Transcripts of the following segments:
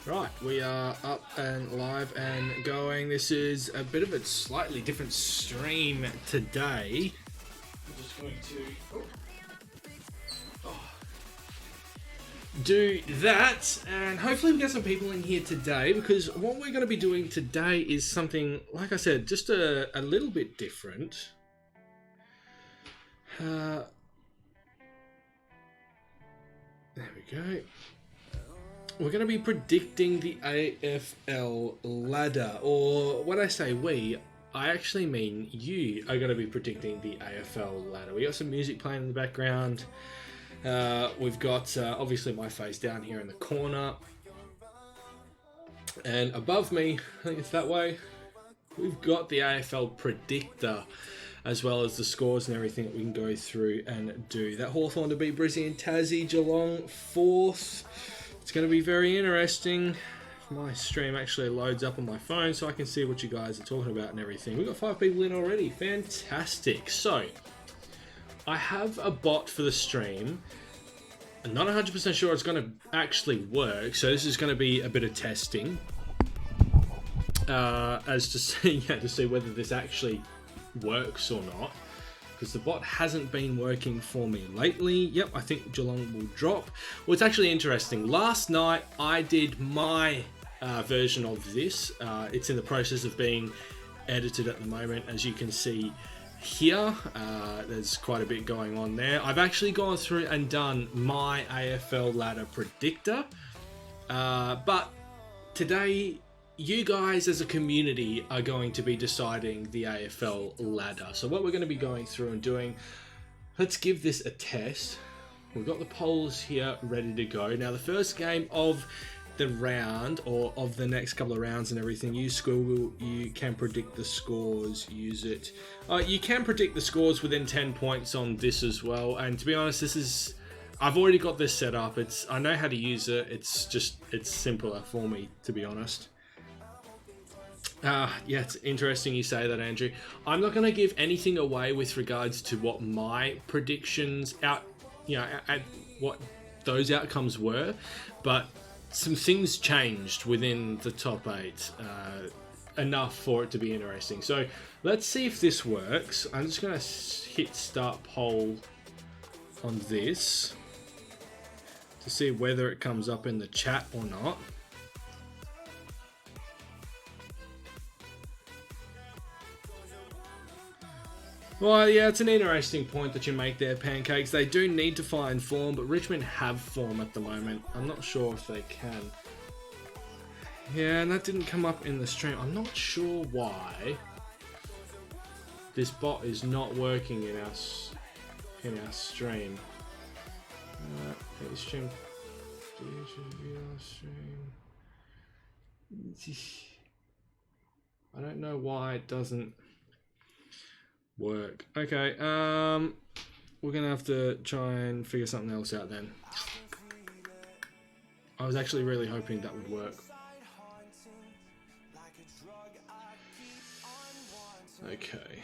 Right, we are up and live and going. This is a bit of a slightly different stream today. I'm just going to do that, and hopefully we get some people in here today, because what we're going to be doing today is something, like I said, just a little bit different. There we go. We're going to be predicting the AFL Ladder, or when I say we, I actually mean you are going to be predicting the AFL Ladder. We got some music playing in the background. We've got obviously my face down here in the corner, and above me, I think it's that way, we've got the AFL Predictor, as well as the scores and everything that we can go through and do. That Hawthorn to beat Brizzy and Tassie, Geelong 4th. It's going to be very interesting. My stream actually loads up on my phone so I can see what you guys are talking about and everything. We've got 5 people in already. Fantastic. So, I have a bot for the stream. I'm not 100% sure it's going to actually work, so this is going to be a bit of testing. As to see whether this actually works or not. Because the bot hasn't been working for me lately. Yep, I think Geelong will drop. Well, it's actually interesting. Last night, I did my version of this. It's in the process of being edited at the moment, as you can see here. There's quite a bit going on there. I've actually gone through and done my AFL Ladder Predictor. But today, you guys as a community are going to be deciding the AFL Ladder. So what we're going to be going through and doing, let's give this a test. We've got the polls here ready to go. Now the first game of the round, or of the next couple of rounds and everything, use Google. You can predict the scores, use it. You can predict the scores within 10 points on this as well. And to be honest, I've already got this set up. I know how to use it. It's simpler for me, to be honest. Yeah, it's interesting you say that, Andrew. I'm not going to give anything away with regards to what my predictions what those outcomes were, but some things changed within the top 8, enough for it to be interesting. So let's see if this works. I'm just going to hit start poll on this to see whether it comes up in the chat or not. Well, yeah, it's an interesting point that you make there, Pancakes. They do need to find form, but Richmond have form at the moment. I'm not sure if they can. Yeah, and that didn't come up in the stream. I'm not sure why this bot is not working in our stream. Stream. I don't know why it doesn't work. Okay, we're gonna have to try and figure something else out then. I was actually really hoping that would work. Okay.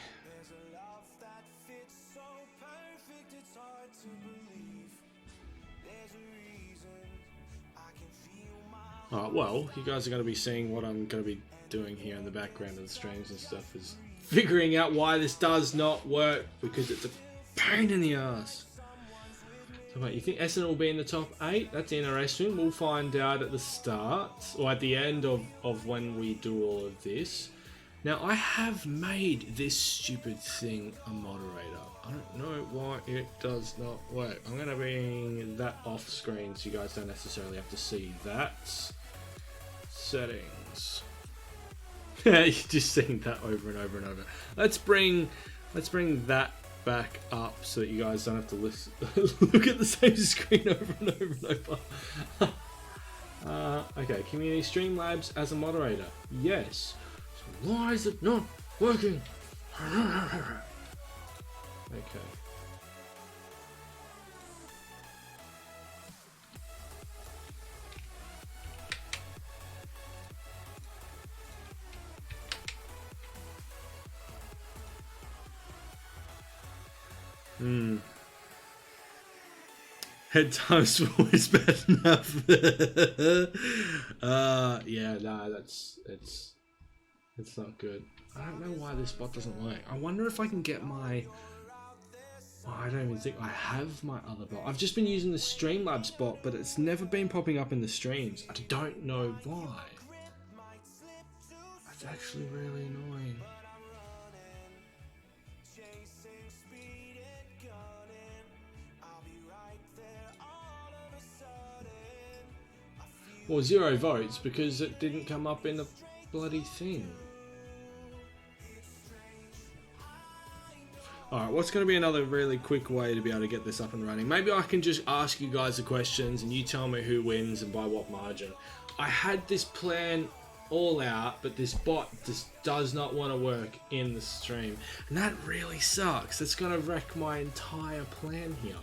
Alright, well, you guys are going to be seeing what I'm going to be doing here in the background of the streams and stuff, is figuring out why this does not work, because it's a pain in the ass. So wait, you think Essendon will be in the top 8? That's interesting. We'll find out at the start, or at the end of when we do all of this. Now, I have made this stupid thing a moderator. I don't know why it does not work. I'm going to bring that off screen so you guys don't necessarily have to see that. Settings. You're just seeing that over and over and over. Let's bring that back up so that you guys don't have to look at the same screen over and over and over. Okay, Community Streamlabs as a moderator. Yes. So why is it not working? Okay. Head times 4 is bad enough. Yeah, no, it's not good. I don't know why this bot doesn't work. I wonder if I can get my... Oh, I don't even think I have my other bot. I've just been using the Streamlabs bot, but it's never been popping up in the streams. I don't know why. That's actually really annoying. Well, 0 votes because it didn't come up in the bloody thing. Alright, what's going to be another really quick way to be able to get this up and running? Maybe I can just ask you guys the questions and you tell me who wins and by what margin. I had this plan all out, but this bot just does not want to work in the stream. And that really sucks. It's going to wreck my entire plan here.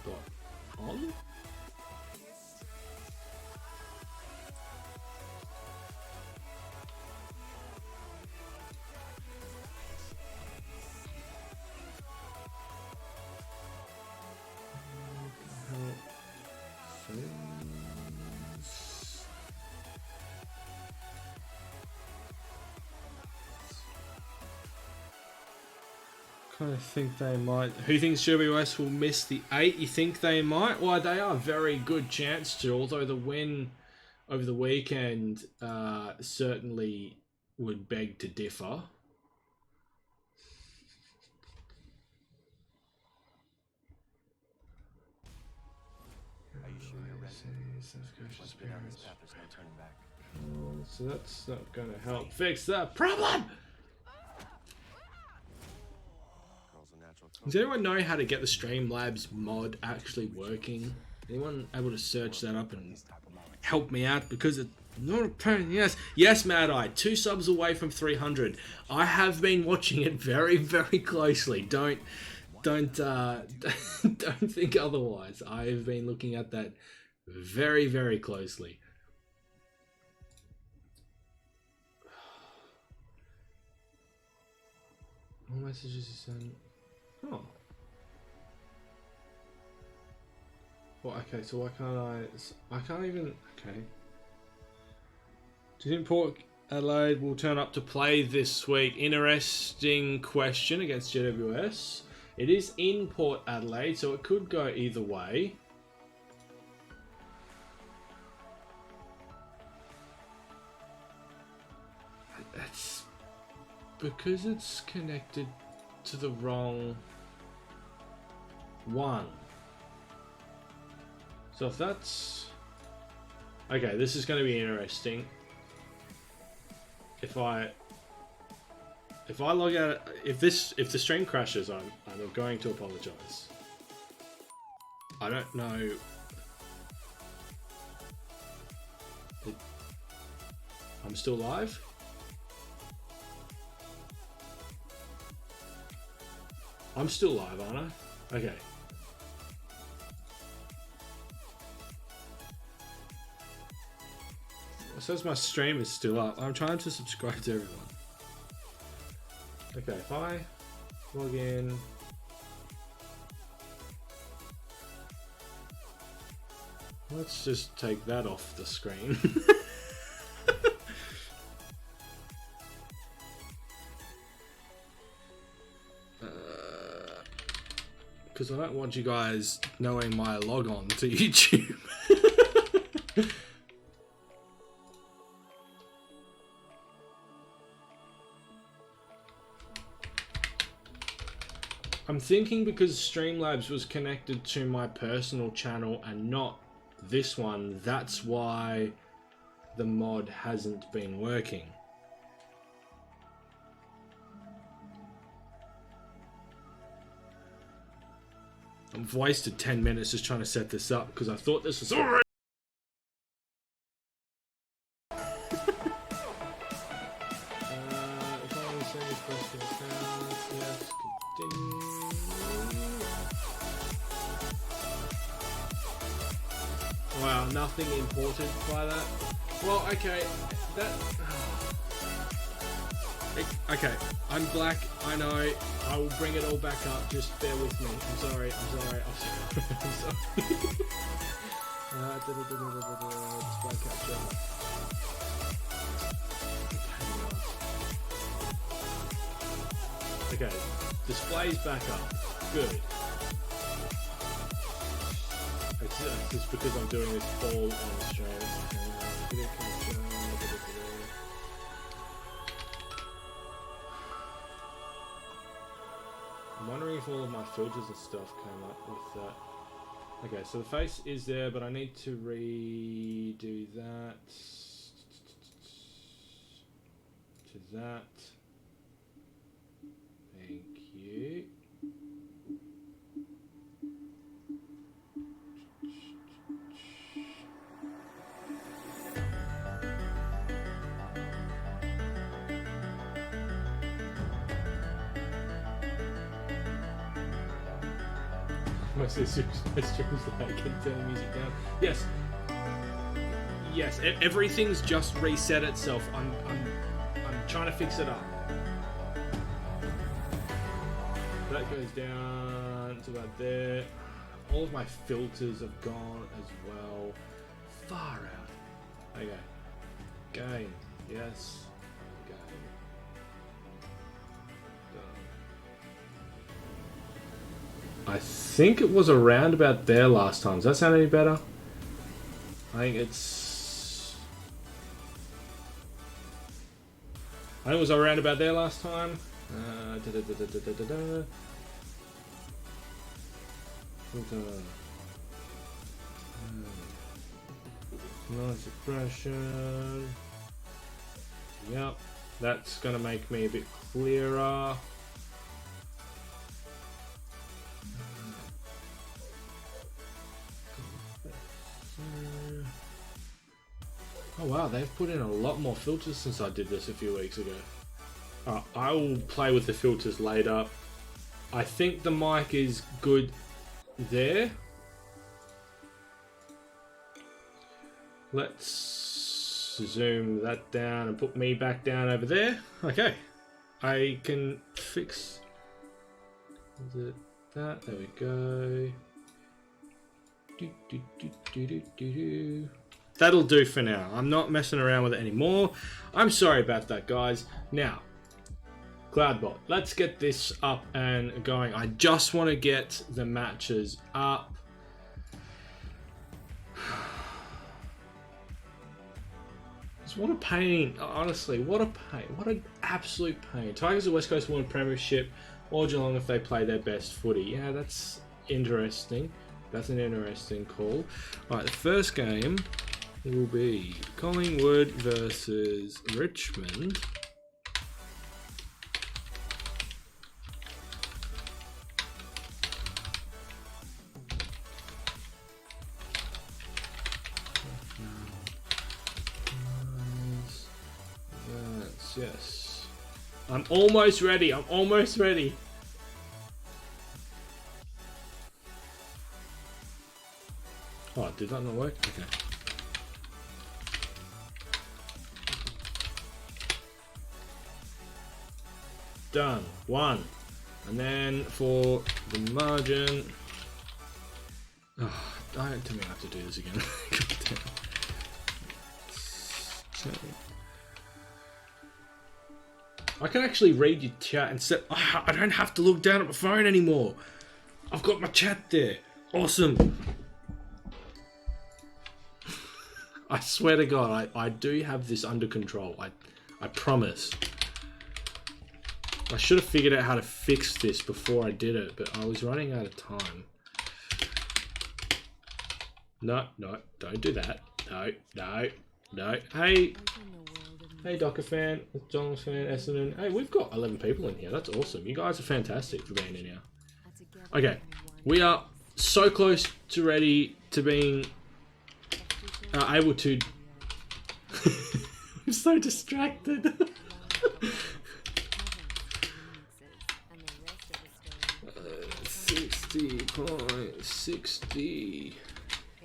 Bot on? I think they might. Who thinks GWS will miss the 8? You think they might? Well, they are a very good chance to, although the win over the weekend certainly would beg to differ. Are you sure you're ready? So that's not going to help fix that problem! Does anyone know how to get the Streamlabs mod actually working? Anyone able to search that up and help me out? Because it's not a pain. Yes, Mad Eye, 2 subs away from 300. I have been watching it very, very closely. Don't think otherwise. I have been looking at that very, very closely. All messages are sent. Oh. Well, okay, so why can't I can't even... Okay. Do you think Port Adelaide will turn up to play this week? Interesting question against GWS. It is in Port Adelaide, so it could go either way. That's... Because it's connected to the wrong one. So if that's... Okay, this is going to be interesting. If I log out, if the stream crashes, I'm going to apologize. I don't know. I'm still live? I'm still live, aren't I? Okay. It says my stream is still up. I'm trying to subscribe to everyone. Okay, if I log in. Let's just take that off the screen. Because I don't want you guys knowing my log on to YouTube. I'm thinking because Streamlabs was connected to my personal channel and not this one, that's why the mod hasn't been working. I've wasted 10 minutes just trying to set this up because I thought this was already... Wow, nothing imported by that. Well, okay, that... Okay, I'm black, I know. I will bring it all back up, just bear with me. I'm sorry. I'm sorry. Display capture. Okay, display's back up. Good. It's just because I'm doing this all on Australia. I'm wondering if all of my filters and stuff came up with that. Okay, so the face is there, but I need to redo that to that. Thank you. Most of the streams that I can turn the music down. Yes. Yes, everything's just reset itself. I'm trying to fix it up. That goes down to about there. All of my filters have gone as well. Far out. Okay. Game. Yes. Game. Done. I think it was around about there last time. Does that sound any better? I think it was around about there last time. Nice suppression. Yep, that's gonna make me a bit clearer. Oh wow, they've put in a lot more filters since I did this a few weeks ago. I will play with the filters later. I think the mic is good there. Let's zoom that down and put me back down over there. Okay, I can fix that. There we go. That'll do for now. I'm not messing around with it anymore. I'm sorry about that, guys. Now, Cloudbot, let's get this up and going. I just want to get the matches up. What a pain, honestly, what a pain, what an absolute pain. Tigers of West Coast won a premiership, or Geelong if they play their best footy. Yeah, that's interesting. That's an interesting call. Alright, the first game will be Collingwood versus Richmond. Yes. I'm almost ready. I'm almost ready. Oh, did that not work? Okay. Done. One. And then for the margin. Oh, don't tell me I have to do this again. God damn. I can actually read your chat and set. I don't have to look down at my phone anymore. I've got my chat there. Awesome. I swear to God, I do have this under control. I promise. I should have figured out how to fix this before I did it, but I was running out of time. No, don't do that. No. Hey, Docker fan, John fan, Essendon. Hey, we've got 11 people in here. That's awesome. You guys are fantastic for being in here. Okay, we are so close to ready to being able to. I'm so distracted. 60.60,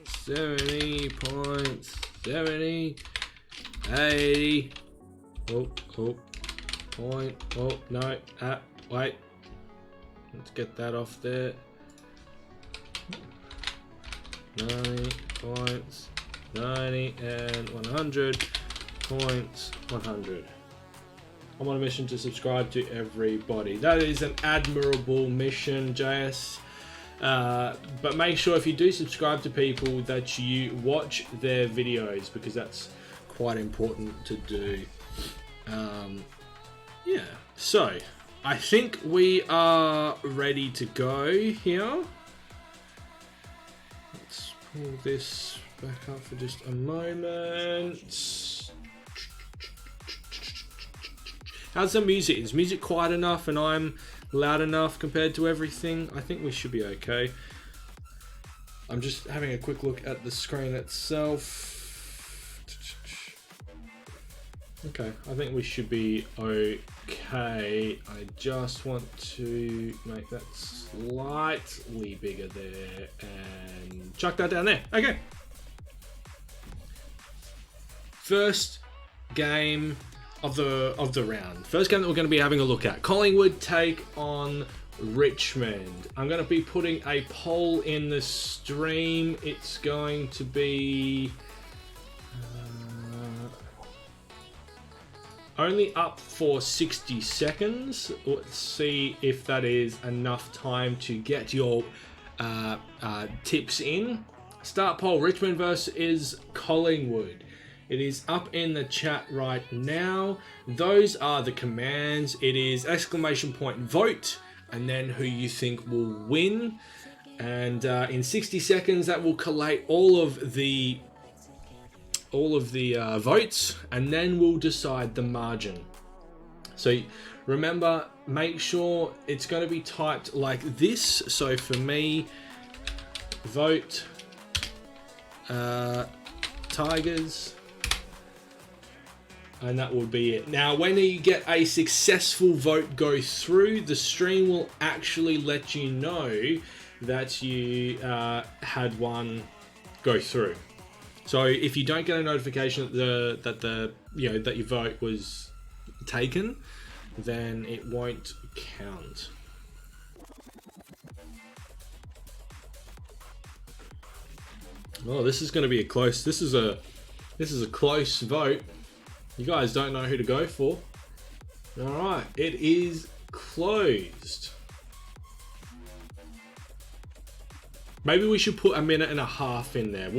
70.70, 80. Oh. point. Oh, no. Wait. Let's get that off there. 90 points. 90 and 100 points. 100. I'm on a mission to subscribe to everybody. That is an admirable mission, JS. But make sure if you do subscribe to people that you watch their videos, because that's quite important to do. Yeah, so I think we are ready to go here. Let's pull this back up for just a moment. How's the music? Is music quiet enough and I'm loud enough compared to everything? I think we should be okay. I'm just having a quick look at the screen itself. Okay, I think we should be okay. I just want to make that slightly bigger there and chuck that down there. Okay. First game of the round. First game that we're going to be having a look at. Collingwood take on Richmond. I'm going to be putting a poll in the stream. It's going to be only up for 60 seconds. Let's see if that is enough time to get your tips in. Start poll, Richmond versus Collingwood. It is up in the chat right now. Those are the commands. It is ! vote, and then who you think will win. And in 60 seconds, that will collate all of the votes, and then we'll decide the margin. So remember, make sure it's going to be typed like this. So for me, vote Tigers, and that will be it. Now, when you get a successful vote go through, the stream will actually let you know that you had one go through. So if you don't get a notification that your vote was taken, then it won't count. Oh, this is going to be a close. This is a close vote. You guys don't know who to go for. All right, it is closed. Maybe we should put a minute and a half in there.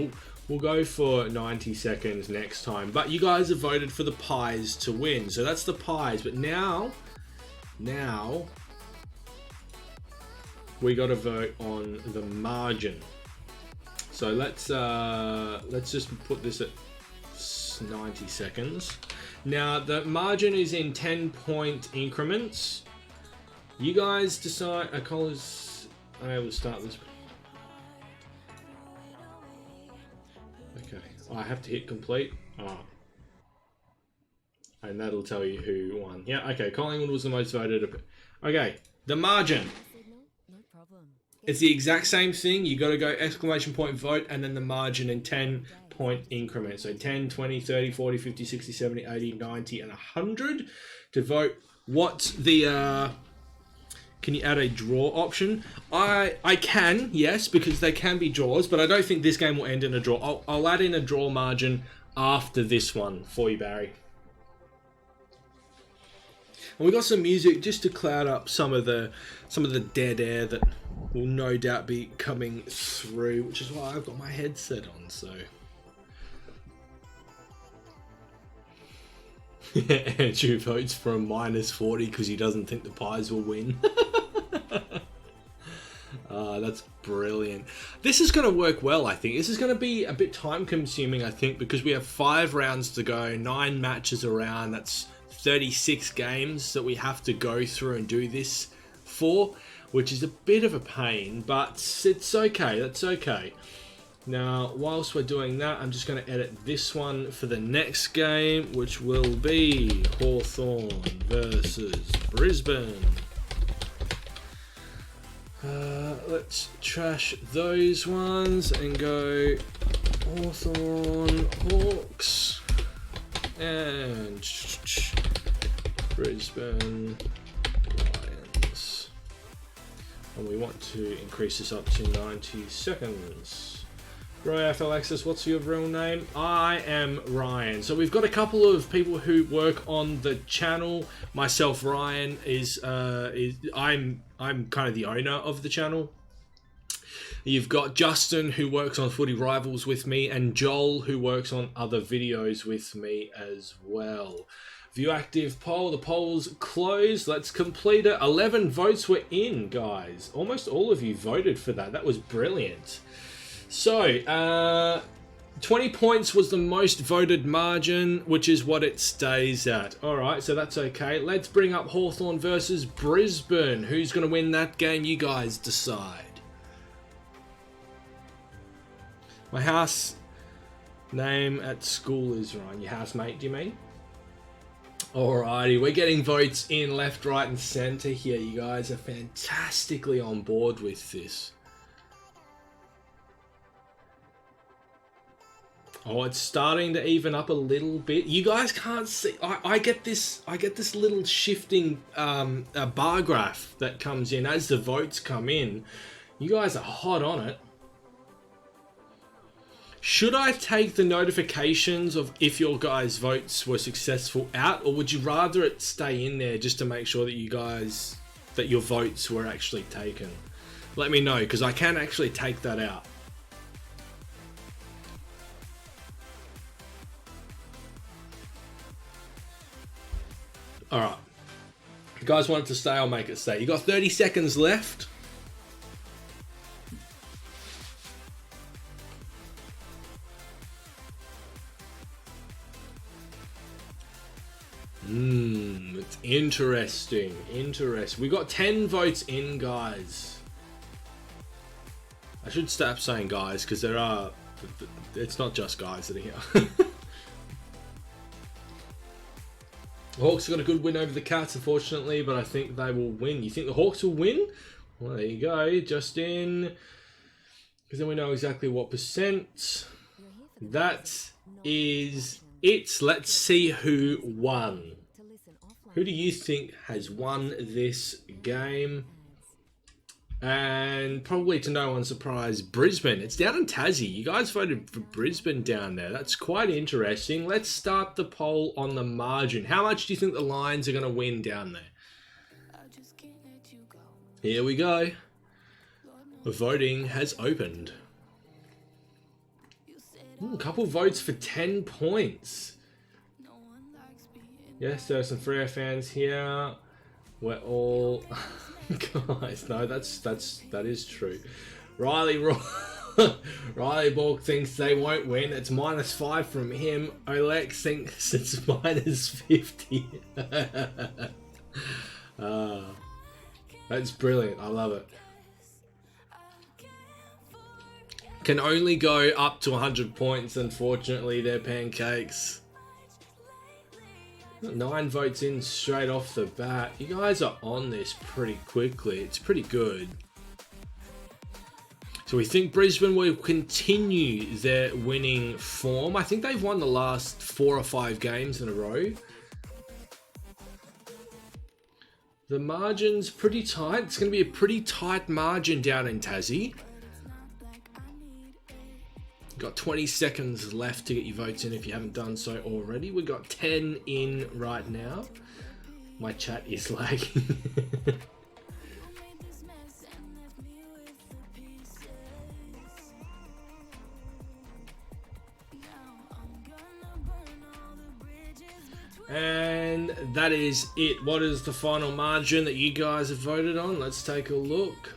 We'll go for 90 seconds next time. But you guys have voted for the Pies to win. So that's the Pies. But now we got to vote on the margin. So let's just put this at 90 seconds. Now the margin is in 10-point increments. You guys decide. I will start this. Okay, I have to hit complete. Oh. And that'll tell you who won. Yeah, okay, Collingwood was the most voted. Okay, the margin. No problem. It's the exact same thing. You got to go ! vote and then the margin in 10-point increments. So 10, 20, 30, 40, 50, 60, 70, 80, 90, and 100 to vote. What's the... Can you add a draw option? I can, yes, because they can be draws, but I don't think this game will end in a draw. I'll add in a draw margin after this one for you, Barry. And we got some music just to cloud up some of the dead air that will no doubt be coming through, which is why I've got my headset on. So Andrew votes for a -40 because he doesn't think the Pies will win. That's brilliant. This is going to work well, I think. This is going to be a bit time consuming, I think, because we have 5 rounds to go, 9 matches around. That's 36 games that we have to go through and do this for, which is a bit of a pain, but it's okay. That's okay. Now, whilst we're doing that, I'm just going to edit this one for the next game, which will be Hawthorn versus Brisbane. Let's trash those ones and go Hawthorn Hawks and Brisbane Lions. And we want to increase this up to 90 seconds. Bro, AFL Access, what's your real name? I am Ryan. So we've got a couple of people who work on the channel. Myself, Ryan, I'm kind of the owner of the channel. You've got Justin, who works on Footy Rivals with me, and Joel, who works on other videos with me as well. View active poll. The poll's closed. Let's complete it. 11 votes were in, guys. Almost all of you voted for that. That was brilliant. So, 20 points was the most voted margin, which is what it stays at. Alright, so that's okay. Let's bring up Hawthorn versus Brisbane. Who's going to win that game? You guys decide. My house name at school is Ryan. Your housemate, do you mean? Alrighty, we're getting votes in left, right, and centre here. You guys are fantastically on board with this. Oh, it's starting to even up a little bit. You guys can't see. I get this little shifting bar graph that comes in as the votes come in. You guys are hot on it. Should I take the notifications of if your guys' votes were successful out, or would you rather it stay in there just to make sure that your votes were actually taken? Let me know, because I can actually take that out. Alright. If you guys want it to stay, I'll make it stay. You got 30 seconds left. It's interesting. We got 10 votes in, guys. I should stop saying guys, because it's not just guys that are here. The Hawks got a good win over the Cats, unfortunately, but I think they will win. You think the Hawks will win? Well, there you go, just in. Because then we know exactly what percent. That is it. Let's see who won. Who do you think has won this game? And probably to no one's surprise, Brisbane. It's down in Tassie. You guys voted for Brisbane down there. That's quite interesting. Let's start the poll on the margin. How much do you think the Lions are going to win down there? Here we go. The voting has opened. A couple votes for 10 points. Yes, there are some Freo fans here. We're all... Guys, no, that is true. Riley Borg thinks they won't win. It's -5 from him. Olex thinks it's -50. That's brilliant. I love it. Can only go up to 100 points. Unfortunately, they're pancakes. 9 votes in straight off the bat. You guys are on this pretty quickly. It's pretty good. So we think Brisbane will continue their winning form. I think they've won the last 4 or 5 games in a row. The margin's pretty tight. It's going to be a pretty tight margin down in Tassie. Got 20 seconds left to get your votes in if you haven't done so already. We've got 10 in right now. My chat is lagging. And that is it. What is the final margin that you guys have voted on? Let's take a look.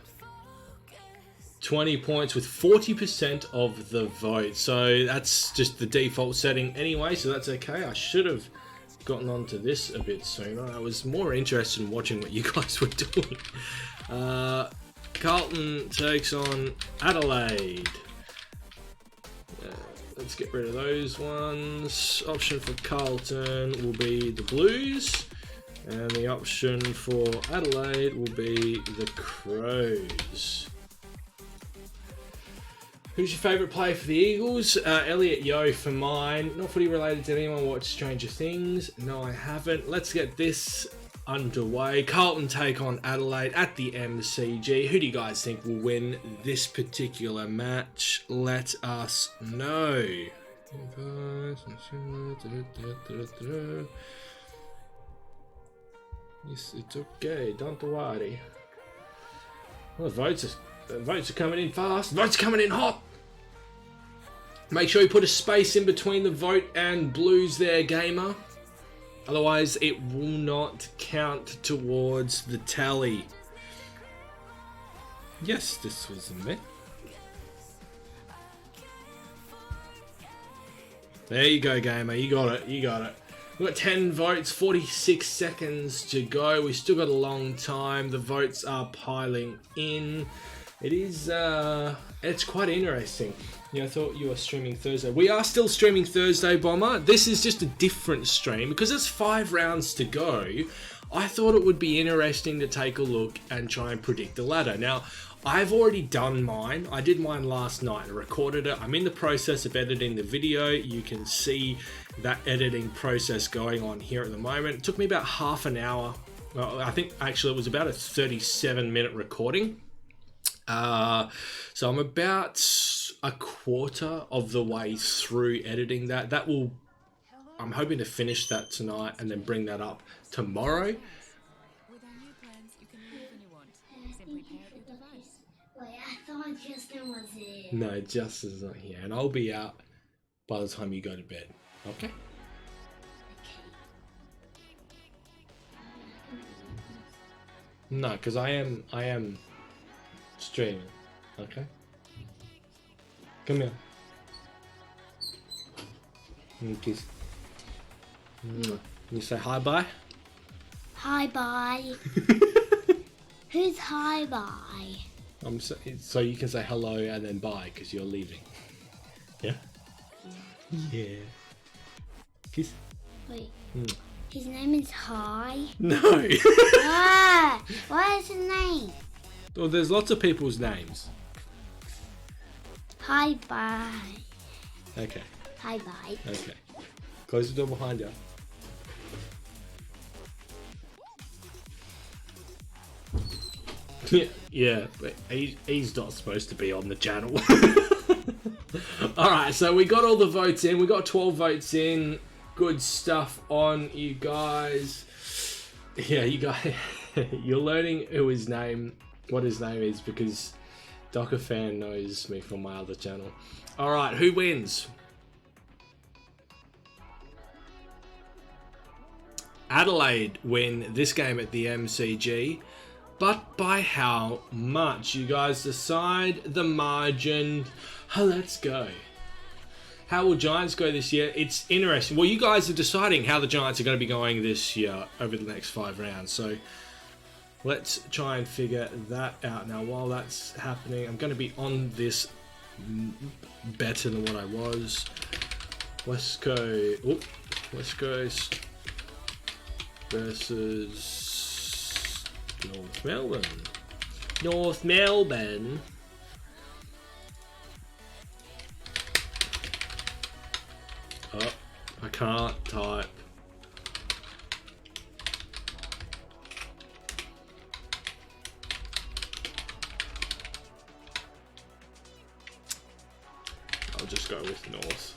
20 points with 40% of the vote. So that's just the default setting anyway, so that's okay. I should have gotten onto this a bit sooner. I was more interested in watching what you guys were doing. Carlton takes on Adelaide. Let's get rid of those ones. Option for Carlton will be the Blues, and the option for Adelaide will be the Crows. Who's your favourite player for the Eagles? Elliot Yeo for mine. Not footy related. Did anyone watch Stranger Things? No, I haven't. Let's get this underway. Carlton take on Adelaide at the MCG. Who do you guys think will win this particular match? Let us know. Yes, it's okay. Don't worry. Well, the votes are coming in fast. Votes are coming in hot. Make sure you put a space in between the vote and blues there, gamer. Otherwise, it will not count towards the tally. Yes, this was a me. There you go, gamer. You got it. You got it. We've got 10 votes, 46 seconds to go. We've still got a long time. The votes are piling in. It is, it's quite interesting. Yeah, I thought you were streaming Thursday. We are still streaming Thursday, Bomber. This is just a different stream because there's 5 rounds to go. I thought it would be interesting to take a look and try and predict the ladder. Now, I've already done mine. I did mine last night. I recorded it. I'm in the process of editing the video. You can see that editing process going on here at the moment. It took me about half an hour. Well, I think actually it was about a 37-minute recording. So I'm about a quarter of the way through editing that. I'm hoping to finish that tonight and then bring that up tomorrow. With our new plans, you can leave when you want. Simply pair up your device. Wait, I thought Justin was here. No, Justin's not here, and I'll be out by the time you go to bed. Okay? No, because I am streaming. Okay? Come here. Kiss. You say hi bye? Hi bye. Who's hi bye? So you can say hello and then bye because you're leaving. Yeah? Yeah. Kiss. Wait. His name is Hi? No. Ah, what is his name? Well, there's lots of people's names. Hi bye. Okay. Hi bye. Okay. Close the door behind you. Yeah, but he's not supposed to be on the channel. Alright, so we got all the votes in. We got 12 votes in. Good stuff on you guys. Yeah, you guys, you're learning what his name is because Docker Fan knows me from my other channel. Alright, who wins? Adelaide win this game at the MCG, but by how much? You guys decide the margin. Let's go. How will Giants go this year? It's interesting. Well, you guys are deciding how the Giants are going to be going this year over the next 5 rounds. So let's try and figure that out. Now, while that's happening, I'm going to be on this better than what I was. West Coast versus North Melbourne. North Melbourne. Oh, I can't type. I'll just go with North.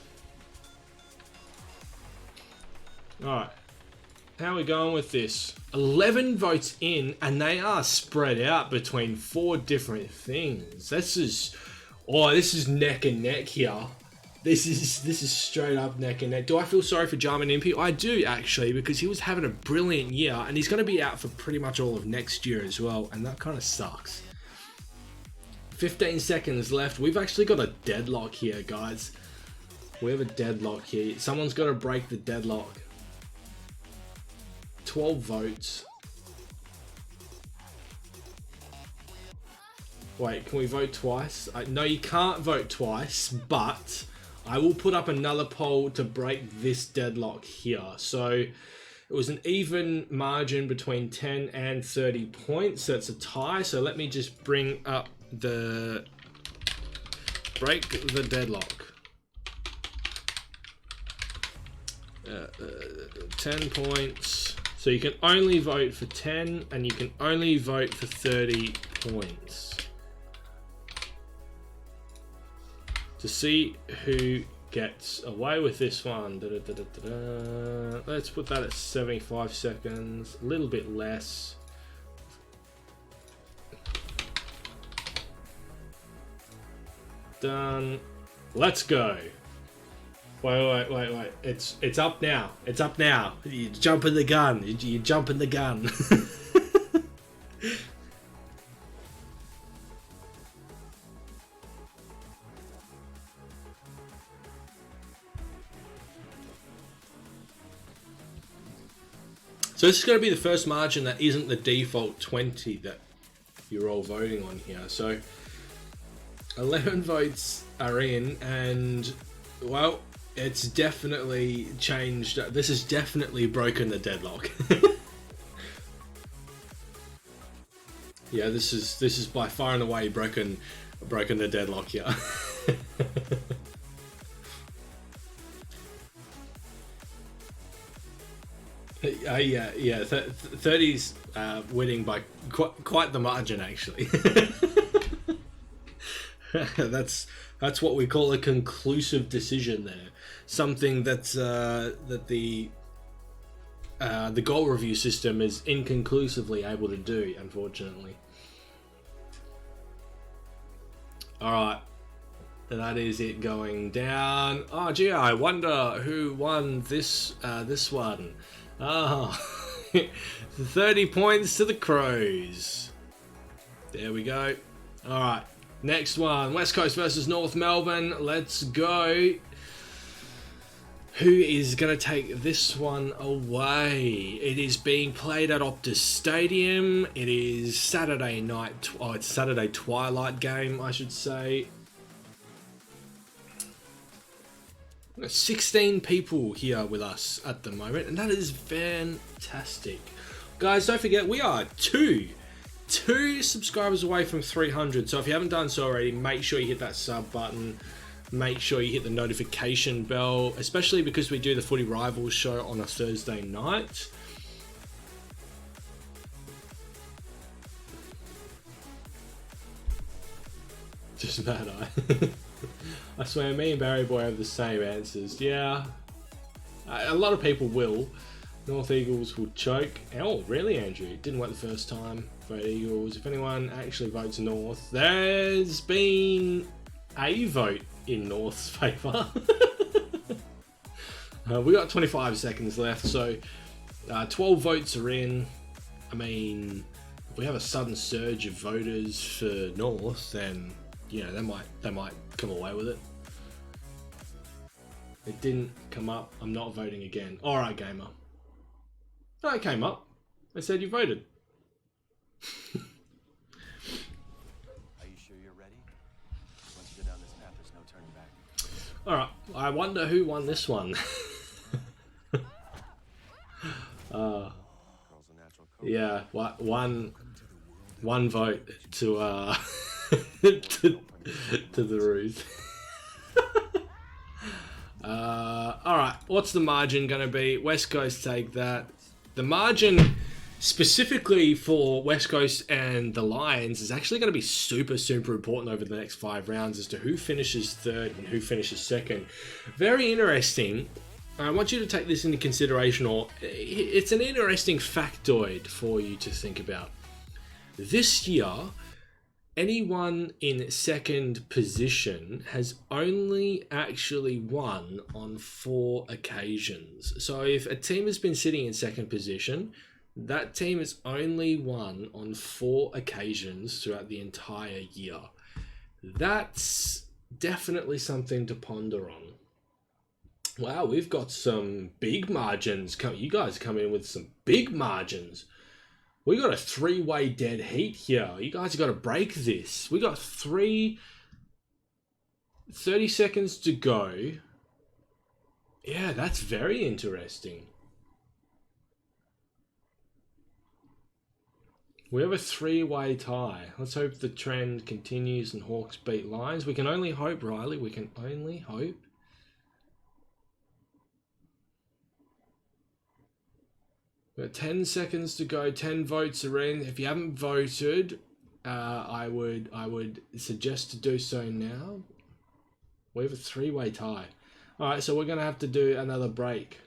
Alright. How are we going with this? 11 votes in, and they are spread out between 4 different things. This is neck and neck here. This is straight up neck and neck. Do I feel sorry for Jarman Impey? I do, actually, because he was having a brilliant year, and he's going to be out for pretty much all of next year as well, and that kind of sucks. 15 seconds left. We've actually got a deadlock here, guys. We have a deadlock here. Someone's got to break the deadlock. 12 votes. Wait, can we vote twice? No, you can't vote twice, but I will put up another poll to break this deadlock here. So it was an even margin between 10 and 30 points. So it's a tie. So let me just bring up the break the deadlock. 10 points. So you can only vote for 10 and you can only vote for 30 points. To see who gets away with this one. Let's put that at 75 seconds. A little bit less. Done. Let's go. Wait. It's up now. It's up now. You jump in the gun. You jump in the gun. So this is going to be the first margin that isn't the default 20 that you're all voting on here. So 11 votes are in, and well, it's definitely changed. This has definitely broken the deadlock. Yeah, this is by far and away broken the deadlock here. Yeah. 30's winning by quite the margin, actually. That's what we call a conclusive decision there. Something that the goal review system is inconclusively able to do, unfortunately. All right, that is it going down. Oh, gee, I wonder who won this one. Ah, 30 points to the Crows. There we go. All right. Next one, West Coast versus North Melbourne. Let's go. Who is going to take this one away? It is being played at Optus Stadium. It is Saturday night. Oh, it's Saturday twilight game, I should say. 16 people here with us at the moment, and that is fantastic. Guys, don't forget, we are two subscribers away from 300, so if you haven't done so already, make sure you hit that sub button, make sure you hit the notification bell, especially because we do the Footy Rivals show on a Thursday night. Just mad eye. I swear, me and Barry Boy have the same answers. Yeah, a lot of people will. North Eagles will choke. Oh, really, Andrew? Didn't work the first time. Vote Eagles. If anyone actually votes North, there's been a vote in North's favour. We got 25 seconds left, so 12 votes are in. I mean, if we have a sudden surge of voters for North, then they might come away with it. It didn't come up. I'm not voting again. All right, gamer. No, it came up. They said you voted. Are you sure you're ready? Once you go down this path, there's no turning back. All right. I wonder who won this one. Yeah, one vote to to the Ruth. All right. What's the margin going to be? West Coast take that. The margin specifically for West Coast and the Lions is actually going to be super, super important over the next 5 rounds as to who finishes third and who finishes second. Very interesting. I want you to take this into consideration, or it's an interesting factoid for you to think about. This year, anyone in second position has only actually won on 4 occasions. So if a team has been sitting in second position, that team has only won on 4 occasions throughout the entire year. That's definitely something to ponder on. Wow, we've got some big margins. You guys come in with some big margins. We got a 3-way dead heat here. You guys have got to break this. We got 30 seconds to go. Yeah, that's very interesting. We have a 3-way tie. Let's hope the trend continues and Hawks beat Lions. We can only hope, Riley. We can only hope. We've got 10 seconds to go. 10 votes are in. If you haven't voted, I would suggest to do so now. We have a 3-way tie. All right, so we're gonna have to do another break.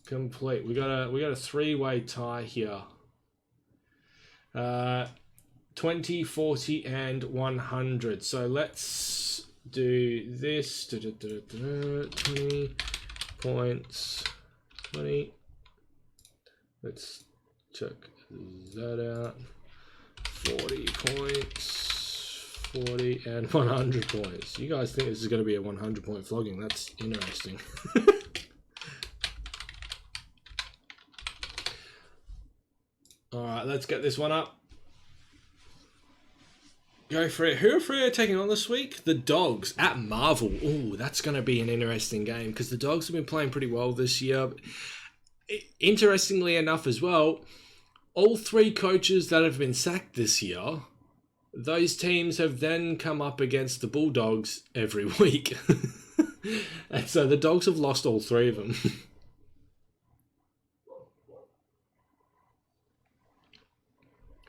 Complete. We got a 3-way tie here. 20, 40, and 100. So let's do this. 20 points. 20. Let's check that out. 40 points. 40 and 100 points. You guys think this is going to be a 100-point flogging? That's interesting. Alright, let's get this one up. Go for it. Who are Freo taking on this week? The Dogs at Marvel. Ooh, that's going to be an interesting game because the Dogs have been playing pretty well this year. Interestingly enough as well, all 3 coaches that have been sacked this year, those teams have then come up against the Bulldogs every week. And so the Dogs have lost all 3 of them.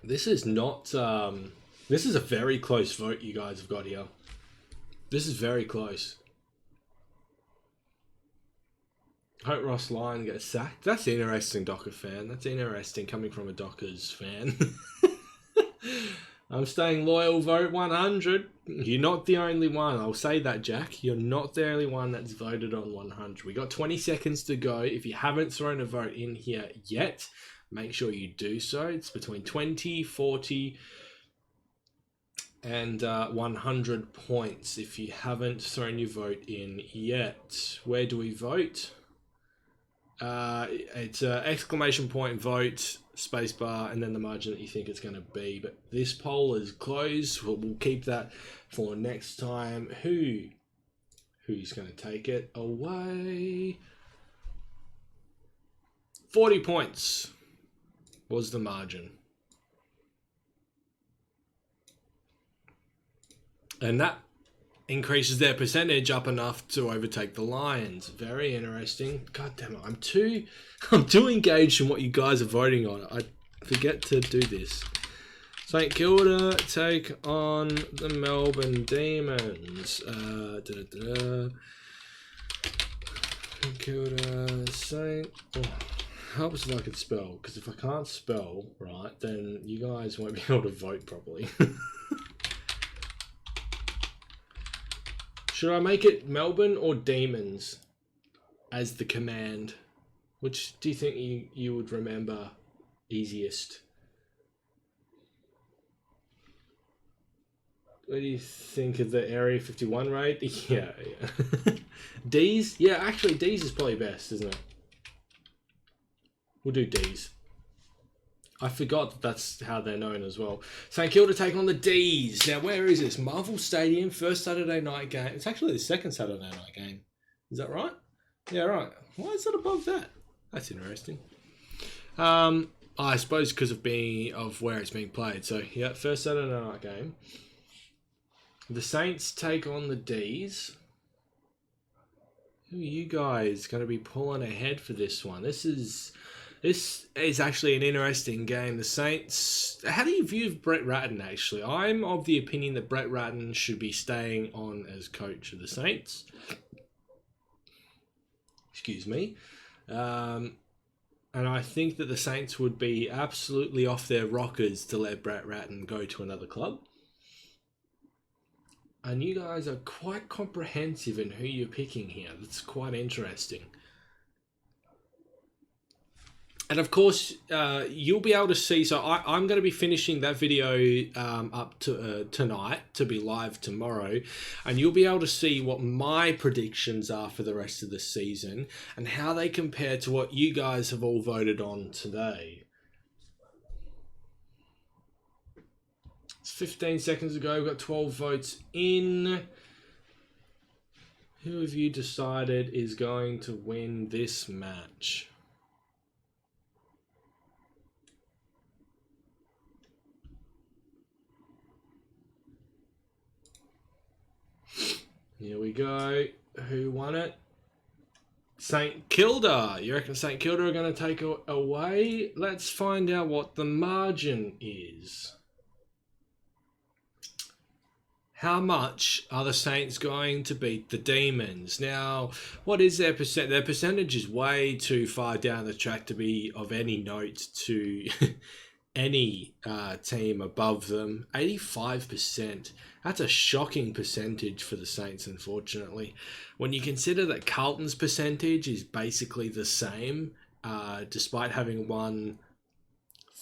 This is not... this is a very close vote you guys have got here. This is very close. Hope Ross Lyon gets sacked. That's interesting, Docker fan. That's interesting coming from a Dockers fan. I'm staying loyal, vote 100. You're not the only one. I'll say that, Jack. You're not the only one that's voted on 100. We got 20 seconds to go. If you haven't thrown a vote in here yet, make sure you do so. It's between 20, 40, and 100 points if you haven't thrown your vote in yet. Where do we vote? It's exclamation point vote, spacebar, and then the margin that you think it's going to be. But this poll is closed. We'll keep that for next time. Who's going to take it away? 40 points was the margin. And that increases their percentage up enough to overtake the Lions. Very interesting. God damn it, I'm too engaged in what you guys are voting on. I forget to do this. St Kilda take on the Melbourne Demons. St Kilda, St... Oh, helps if I could spell, because if I can't spell right, then you guys won't be able to vote properly. Should I make it Melbourne or Demons as the command? Which do you think you would remember easiest? What do you think of the Area 51 raid? Yeah. D's? Yeah, actually D's is probably best, isn't it? We'll do D's. I forgot that that's how they're known as well. St Kilda take on the D's. Now, where is this? Marvel Stadium, first Saturday night game. It's actually the second Saturday night game. Is that right? Yeah, right. Why is it above that? That's interesting. I suppose because of where it's being played. So, yeah, first Saturday night game. The Saints take on the D's. Who are you guys going to be pulling ahead for this one? This is actually an interesting game. The Saints... How do you view Brett Ratton, actually? I'm of the opinion that Brett Ratton should be staying on as coach of the Saints. Excuse me. And I think that the Saints would be absolutely off their rockers to let Brett Ratton go to another club. And you guys are quite comprehensive in who you're picking here. That's quite interesting. And of course, you'll be able to see, so I'm going to be finishing that video up to tonight to be live tomorrow. And you'll be able to see what my predictions are for the rest of the season and how they compare to what you guys have all voted on today. It's 15 seconds ago, we've got 12 votes in. Who have you decided is going to win this match? Here we go. Who won it? St Kilda. You reckon St Kilda are going to take away? Let's find out what the margin is. How much are the Saints going to beat the Demons? Now, what is their percent? Their percentage is way too far down the track to be of any note to any team above them. 85%. That's a shocking percentage for the Saints, unfortunately. When you consider that Carlton's percentage is basically the same, despite having won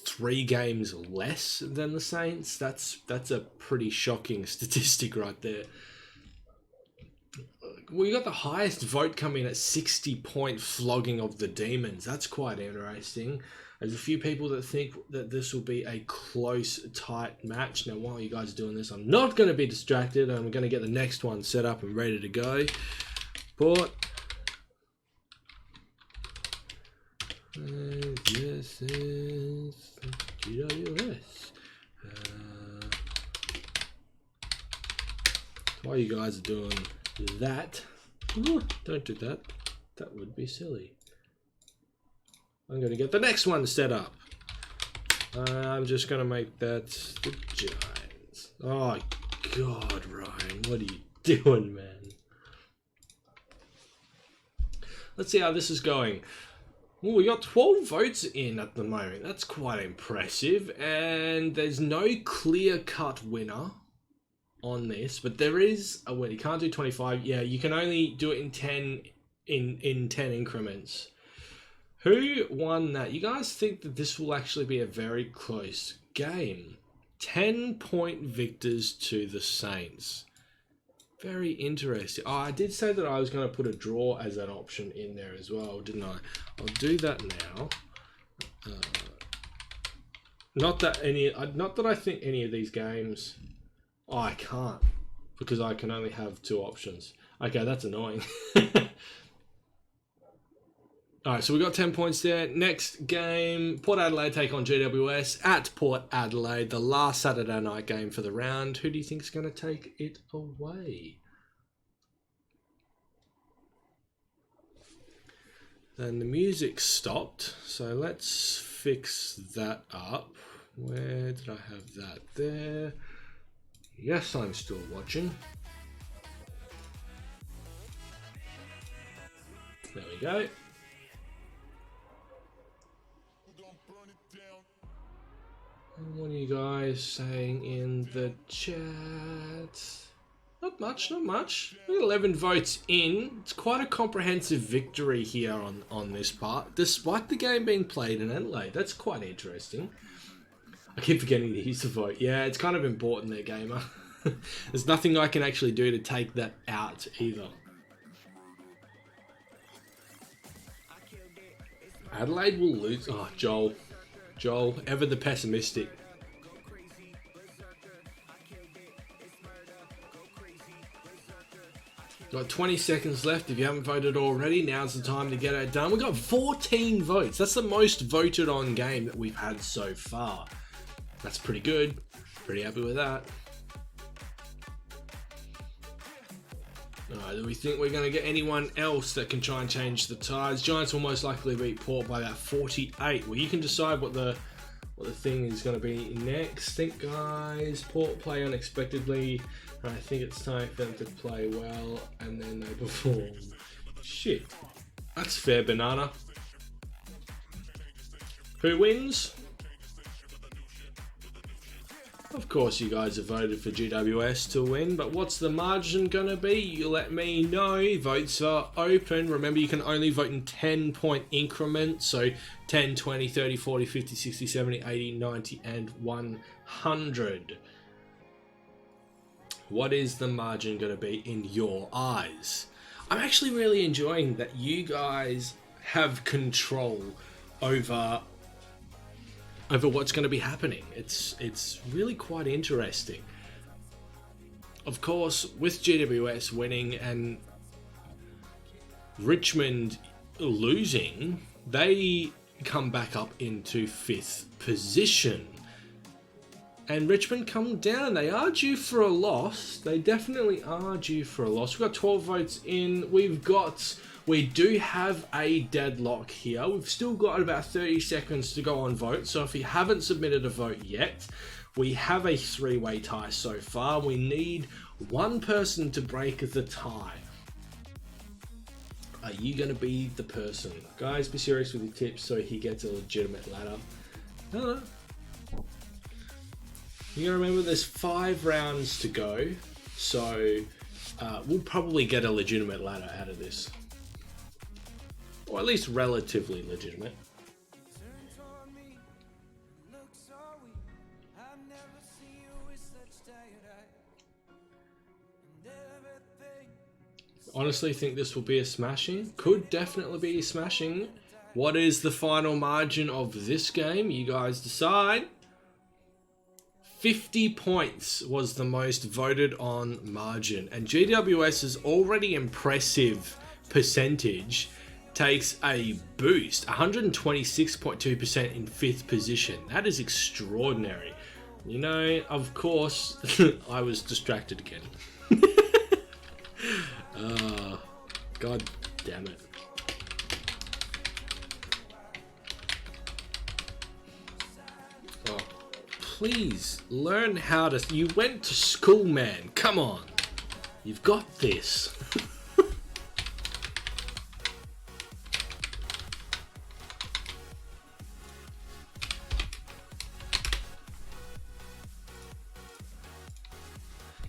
3 games less than the Saints, that's a pretty shocking statistic right there. We got the highest vote coming at 60-point flogging of the Demons. That's quite interesting. There's a few people that think that this will be a close, tight match. Now, while you guys are doing this, I'm not going to be distracted. I'm going to get the next one set up and ready to go. Port. This is GWS. While you guys are doing that, ooh, don't do that. That would be silly. I'm going to get the next one set up. I'm just going to make that the Giants. Oh, God, Ryan. What are you doing, man? Let's see how this is going. Well, we got 12 votes in at the moment. That's quite impressive. And there's no clear-cut winner on this. But there is a winner. You can't do 25. Yeah, you can only do it in 10 in 10 increments. Who won that? You guys think that this will actually be a very close game. 10-point victors to the Saints. Very interesting. Oh, I did say that I was going to put a draw as an option in there as well, didn't I? I'll do that now. Not that I think any of these games... Oh, I can't. Because I can only have 2 options. Okay, that's annoying. Alright, so we got 10 points there. Next game, Port Adelaide take on GWS at Port Adelaide, the last Saturday night game for the round. Who do you think is going to take it away? Then the music stopped, so let's fix that up. Where did I have that? There. Yes, I'm still watching. There we go. And what are you guys saying in the chat? Not much, not much. We got 11 votes in. It's quite a comprehensive victory here on this part, despite the game being played in Adelaide. That's quite interesting. I keep forgetting to use the vote. Yeah, it's kind of important there, gamer. There's nothing I can actually do to take that out either. Adelaide will lose. Oh, Joel. Joel, ever the pessimistic. Got 20 seconds left. If you haven't voted already, now's the time to get it done. We've got 14 votes. That's the most voted on game that we've had so far. That's pretty good. Pretty happy with that. Alright, do we think we're going to get anyone else that can try and change the tides? Giants will most likely beat Port by about 48. Well, you can decide what the thing is going to be next. Think, guys, Port play unexpectedly. I think it's time for them to play well, and then they perform. Shit. That's fair, banana. Who wins? Of course you guys have voted for GWS to win, but what's the margin going to be? You let me know. Votes are open. Remember, you can only vote in 10-point increments, so 10, 20, 30, 40, 50, 60, 70, 80, 90, and 100. What is the margin going to be in your eyes? I'm actually really enjoying that you guys have control over what's going to be happening. It's really quite interesting. Of course, with GWS winning and Richmond losing, they come back up into 5th position. And Richmond come down. They are due for a loss. They definitely are due for a loss. We've got 12 votes in. We do have a deadlock here. We've still got about 30 seconds to go on vote. So if you haven't submitted a vote yet, we have a 3-way tie so far. We need one person to break the tie. Are you going to be the person? Guys, be serious with your tips so he gets a legitimate ladder. No. You gotta remember there's 5 rounds to go. So we'll probably get a legitimate ladder out of this. Or at least relatively legitimate. Honestly think this will be a smashing. Could definitely be a smashing. What is the final margin of this game? You guys decide. 50 points was the most voted on margin. And GWS's already impressive percentage takes a boost. 126.2% in 5th position. That is extraordinary. You know, of course, I was distracted again. God damn it. Oh, please learn how to... You went to school, man. Come on. You've got this.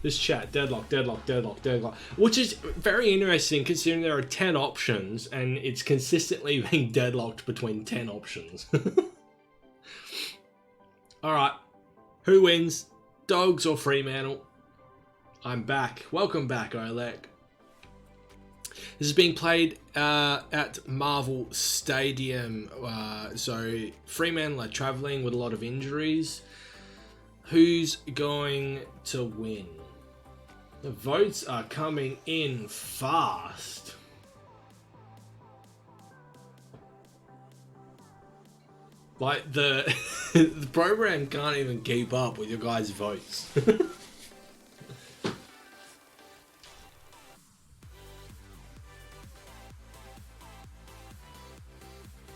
This chat, deadlock, which is very interesting considering there are 10 options and it's consistently being deadlocked between 10 options. Alright, who wins? Dogs or Fremantle? I'm back. Welcome back, Oleg. This is being played at Marvel Stadium, so Fremantle are travelling with a lot of injuries. Who's going to win? The votes are coming in fast. Like the program can't even keep up with your guys' votes.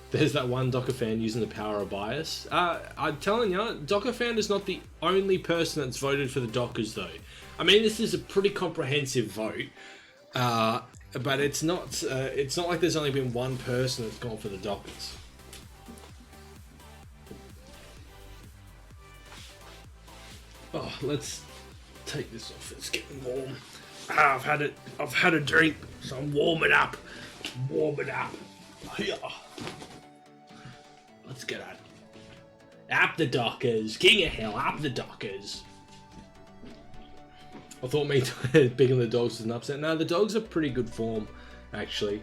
There's that one Docker fan using the power of bias. I'm telling you, Docker fan is not the only person that's voted for the Dockers, though. I mean, this is a pretty comprehensive vote, but it's not like there's only been one person that's gone for the Dockers. Oh, let's take this off. It's getting warm. I've had a drink, so I'm warming up. Yeah. Let's get at it. Up the Dockers. King of hell, up the Dockers. I thought me picking the Dogs was an upset. No, the Dogs are pretty good form, actually.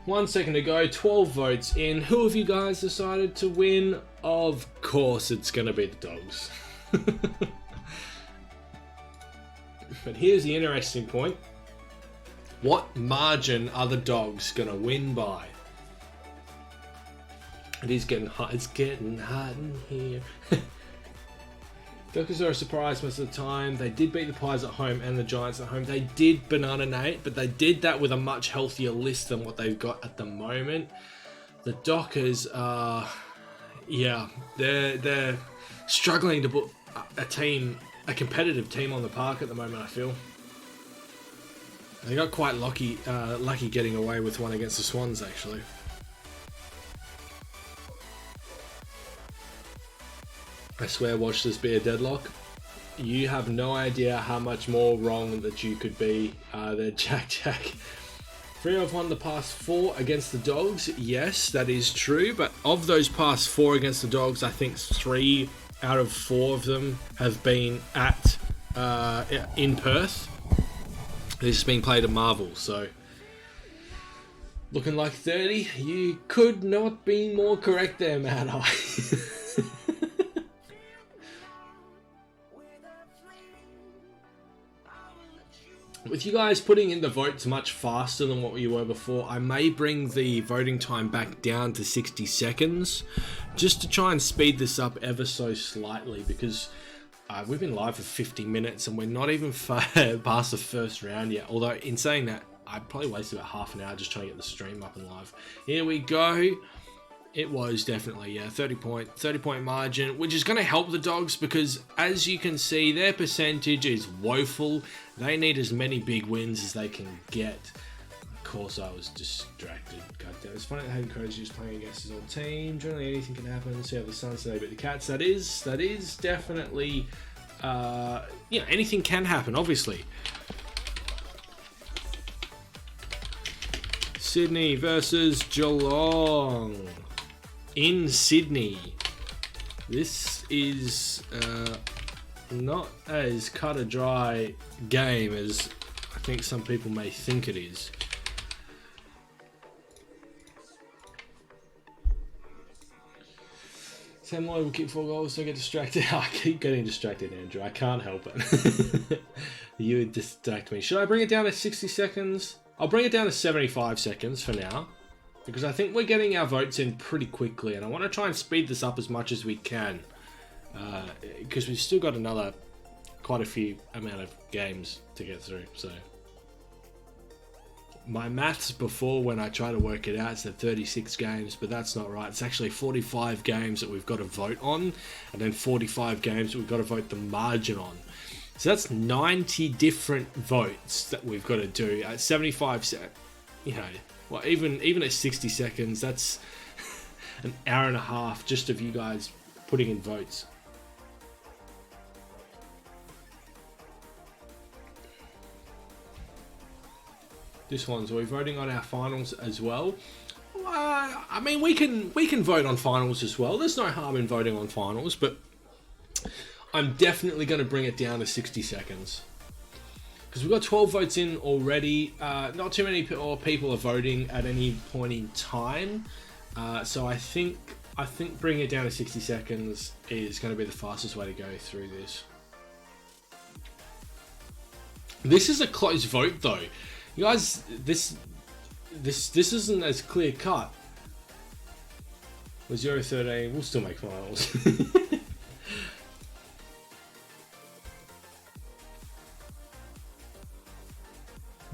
1 second to go, 12 votes in. Who have you guys decided to win? Of course it's going to be the Dogs. But here's the interesting point. What margin are the Dogs going to win by? It is getting hot. It's getting hot in here. Dockers are a surprise most of the time. They did beat the Pies at home and the Giants at home. They did banana Nate, but they did that with a much healthier list than what they've got at the moment. The Dockers are, yeah, they're struggling to put a competitive team on the park at the moment, I feel. They got quite lucky getting away with one against the Swans, actually. I swear, watch this be a deadlock. You have no idea how much more wrong that you could be there, Jack. Freo have won the past 4 against the Dogs. Yes, that is true. But of those past 4 against the Dogs, I think 3 out of 4 of them have been at in Perth. This is being played at Marvel, so looking like 30. You could not be more correct there, Mad Eye. With you guys putting in the votes much faster than what you were before, I may bring the voting time back down to 60 seconds just to try and speed this up ever so slightly, because we've been live for 50 minutes and we're not even far past the first round yet. Although, in saying that, I probably wasted about half an hour just trying to get the stream up and live. Here we go. It was definitely, 30 point margin, which is going to help the Dogs because, as you can see, their percentage is woeful. They need as many big wins as they can get. Of course, I was distracted. God damn, it's funny that Hayden Crozier is playing against his old team. Generally, anything can happen. Let's see how the Suns today beat the Cats. That is definitely, anything can happen, obviously. Sydney versus Geelong. In Sydney. This is not as cut a dry game as I think some people may think it is. Sam Lloyd will kick 4 goals, so I get distracted. I keep getting distracted, Andrew. I can't help it. You would distract me. Should I bring it down to 60 seconds? I'll bring it down to 75 seconds for now. Because I think we're getting our votes in pretty quickly, and I want to try and speed this up as much as we can. Because we've still got quite a few amount of games to get through. So my maths before, when I try to work it out, said 36 games, but that's not right. It's actually 45 games that we've got to vote on, and then 45 games that we've got to vote the margin on. So that's 90 different votes that we've got to do at 75. Well, even at 60 seconds, that's an hour and a half just of you guys putting in votes. This one's, are we voting on our finals as well? I mean, we can vote on finals as well. There's no harm in voting on finals, but I'm definitely going to bring it down to 60 seconds. Because we've got 12 votes in already. Not too many people are voting at any point in time. So I think bringing it down to 60 seconds is going to be the fastest way to go through this. This is a close vote, though. You guys, this isn't as clear cut. With 0-13, we'll still make finals.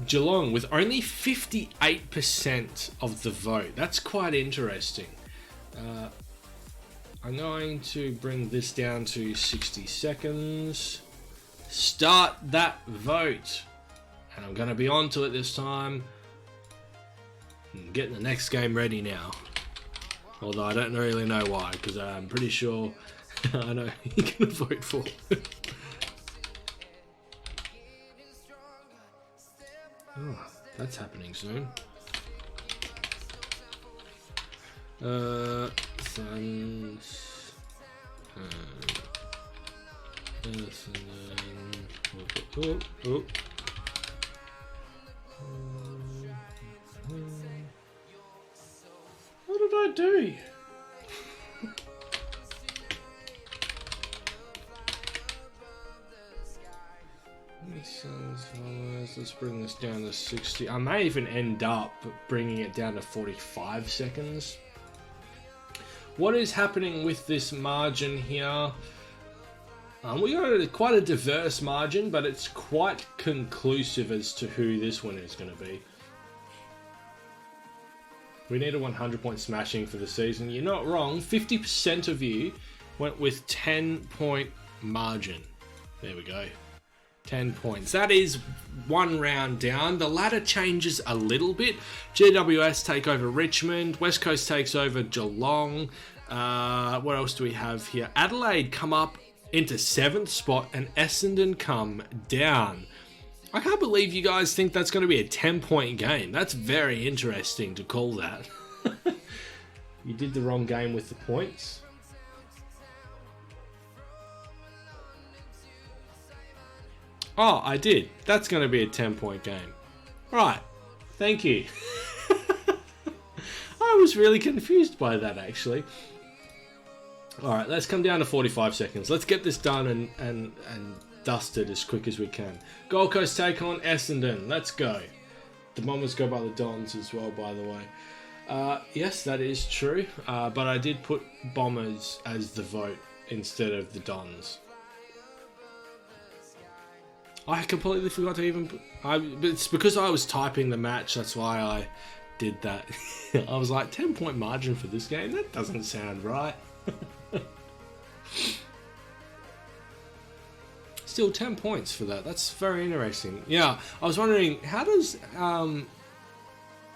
Geelong with only 58% of the vote. That's quite interesting. I'm going to bring this down to 60 seconds. Start that vote. And I'm going to be on to it this time. I'm getting the next game ready now. Although I don't really know why, because I'm pretty sure I know who you're going to vote for. Oh, that's happening soon. Suns. Oh. What did I do? Let's bring this down to 60. I may even end up bringing it down to 45 seconds. What is happening with this margin here? We got quite a diverse margin, but it's quite conclusive as to who this winner is going to be. We need a 100-point smashing for the season. You're not wrong. 50% of you went with 10-point margin. There we go. 10 points. That is one round down. The ladder changes a little bit. GWS take over Richmond. West Coast takes over Geelong. What else do we have here? Adelaide come up into 7th spot and Essendon come down. I can't believe you guys think that's going to be a 10-point game. That's very interesting to call that. You did the wrong game with the points. Oh, I did. That's going to be a 10-point game. Right. Thank you. I was really confused by that, actually. Alright, let's come down to 45 seconds. Let's get this done and dusted as quick as we can. Gold Coast take on Essendon. Let's go. The Bombers go by the Dons as well, by the way. Yes, that is true. But I did put Bombers as the vote instead of the Dons. I completely forgot to even... it's because I was typing the match, that's why I did that. I was like, 10-point margin for this game? That doesn't sound right. Still 10 points for that. That's very interesting. Yeah, I was wondering, how does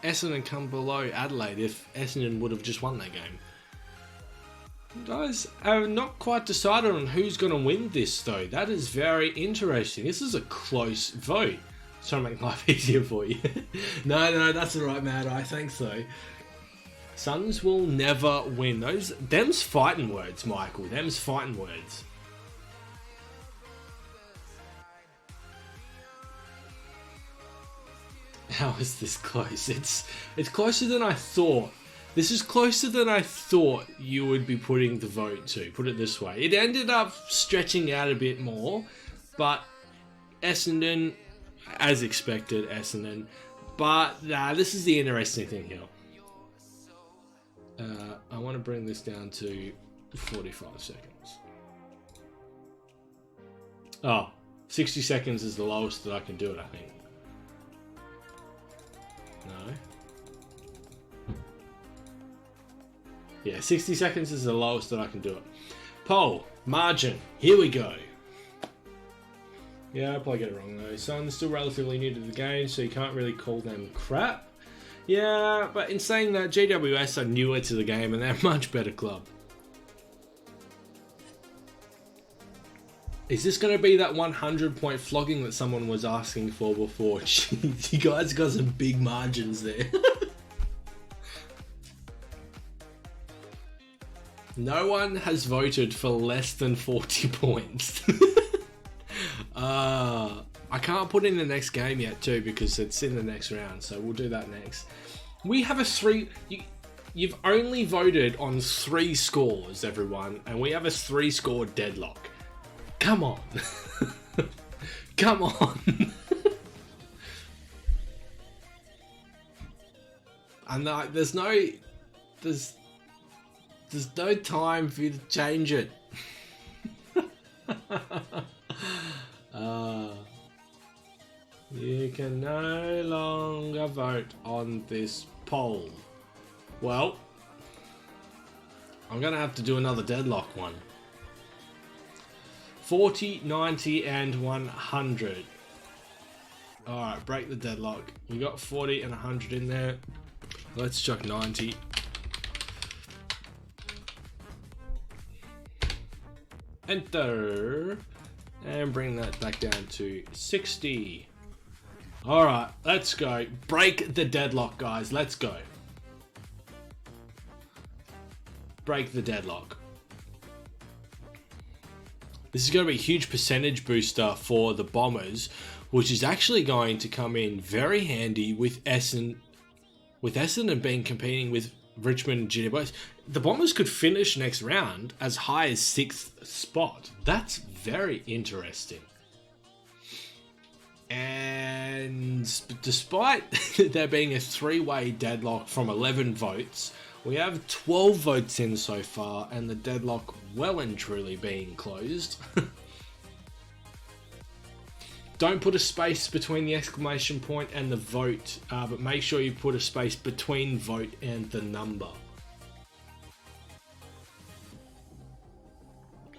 Essendon come below Adelaide if Essendon would have just won that game? Guys, I'm not quite decided on who's going to win this, though. That is very interesting. This is a close vote. Just trying to make life easier for you. No, that's all right, Mad Eye. Thanks, though. Suns will never win. Them's fighting words, Michael. Them's fighting words. How is this close? It's closer than I thought. This is closer than I thought you would be putting the vote to, put it this way. It ended up stretching out a bit more, but Essendon, as expected, Essendon. But this is the interesting thing here. I want to bring this down to 45 seconds. Oh, 60 seconds is the lowest that I can do it, I think. No. Yeah, 60 seconds is the lowest that I can do it. Poll, margin, here we go. Yeah, I'll probably get it wrong though. Sun's still relatively new to the game, so you can't really call them crap. Yeah, but in saying that, GWS are newer to the game and they're a much better club. Is this going to be that 100-point flogging that someone was asking for before? Jeez, you guys got some big margins there. No one has voted for less than 40 points. I can't put in the next game yet too because it's in the next round, so we'll do that next. We have a you've only voted on 3 scores, everyone, and we have a 3-score deadlock. Come on. Come on. And there's no time for you to change it. You can no longer vote on this poll. Well, I'm going to have to do another deadlock one. 40, 90, and 100. Alright, break the deadlock. We got 40 and 100 in there. Let's chuck 90. Enter. And bring that back down to 60. Alright, let's go. Break the deadlock, guys. Let's go. Break the deadlock. This is going to be a huge percentage booster for the Bombers, which is actually going to come in very handy with Essendon being competing with Richmond and GWS. The Bombers could finish next round as high as 6th spot. That's very interesting. And despite there being a 3-way deadlock from 11 votes, we have 12 votes in so far, and the deadlock well and truly being closed. Don't put a space between the exclamation point and the vote, but make sure you put a space between vote and the number.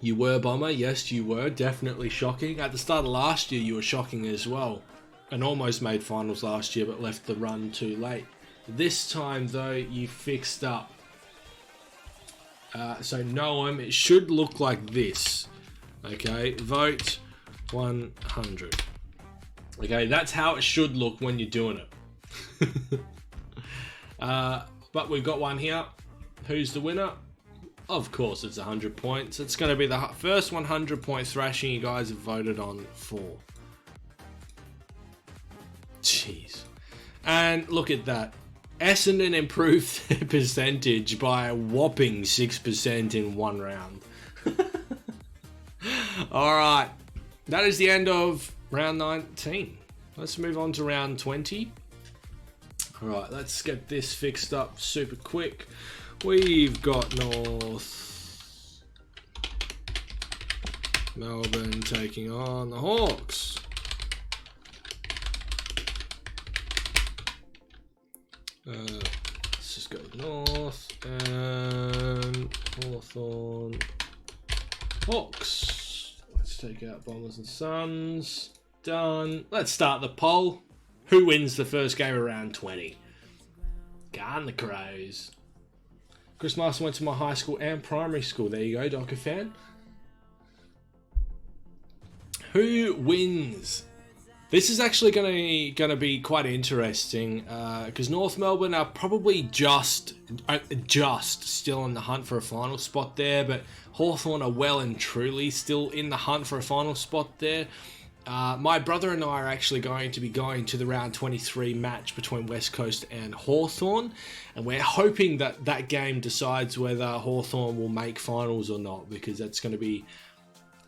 You were, Bomber. Yes, you were. Definitely shocking. At the start of last year, you were shocking as well. And almost made finals last year, but left the run too late. This time, though, you fixed up. So Noam, it should look like this. Okay, vote 100. Okay, that's how it should look when you're doing it. But we've got one here. Who's the winner? Of course, it's 100 points. It's going to be the first 100-point thrashing you guys have voted on for. Jeez. And look at that. Essendon improved their percentage by a whopping 6% in one round. Alright. That is the end of round 19. Let's move on to round 20. Alright, let's get this fixed up super quick. We've got North Melbourne taking on the Hawks. Let's just go north and Hawthorn Hawks. Let's take out Bombers and Suns. Done. Let's start the poll. Who wins the first game of round 20? Gone the Crows. Chris Marston went to my high school and primary school. There you go, Docker fan. Who wins? This is actually going to be quite interesting because North Melbourne are probably just still in the hunt for a final spot there, but Hawthorn are well and truly still in the hunt for a final spot there. My brother and I are actually going to be going to the round 23 match between West Coast and Hawthorn, and we're hoping that that game decides whether Hawthorn will make finals or not, because that's going to be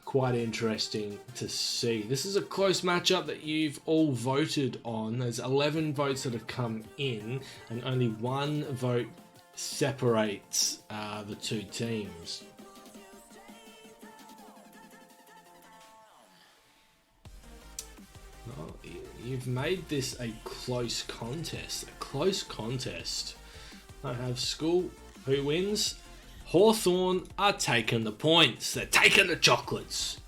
quite interesting to see. This is a close matchup that you've all voted on. There's 11 votes that have come in, and only one vote separates the two teams. Well, you've made this a close contest. I have school. Who wins? Hawthorn are taking the points. They're taking the chocolates.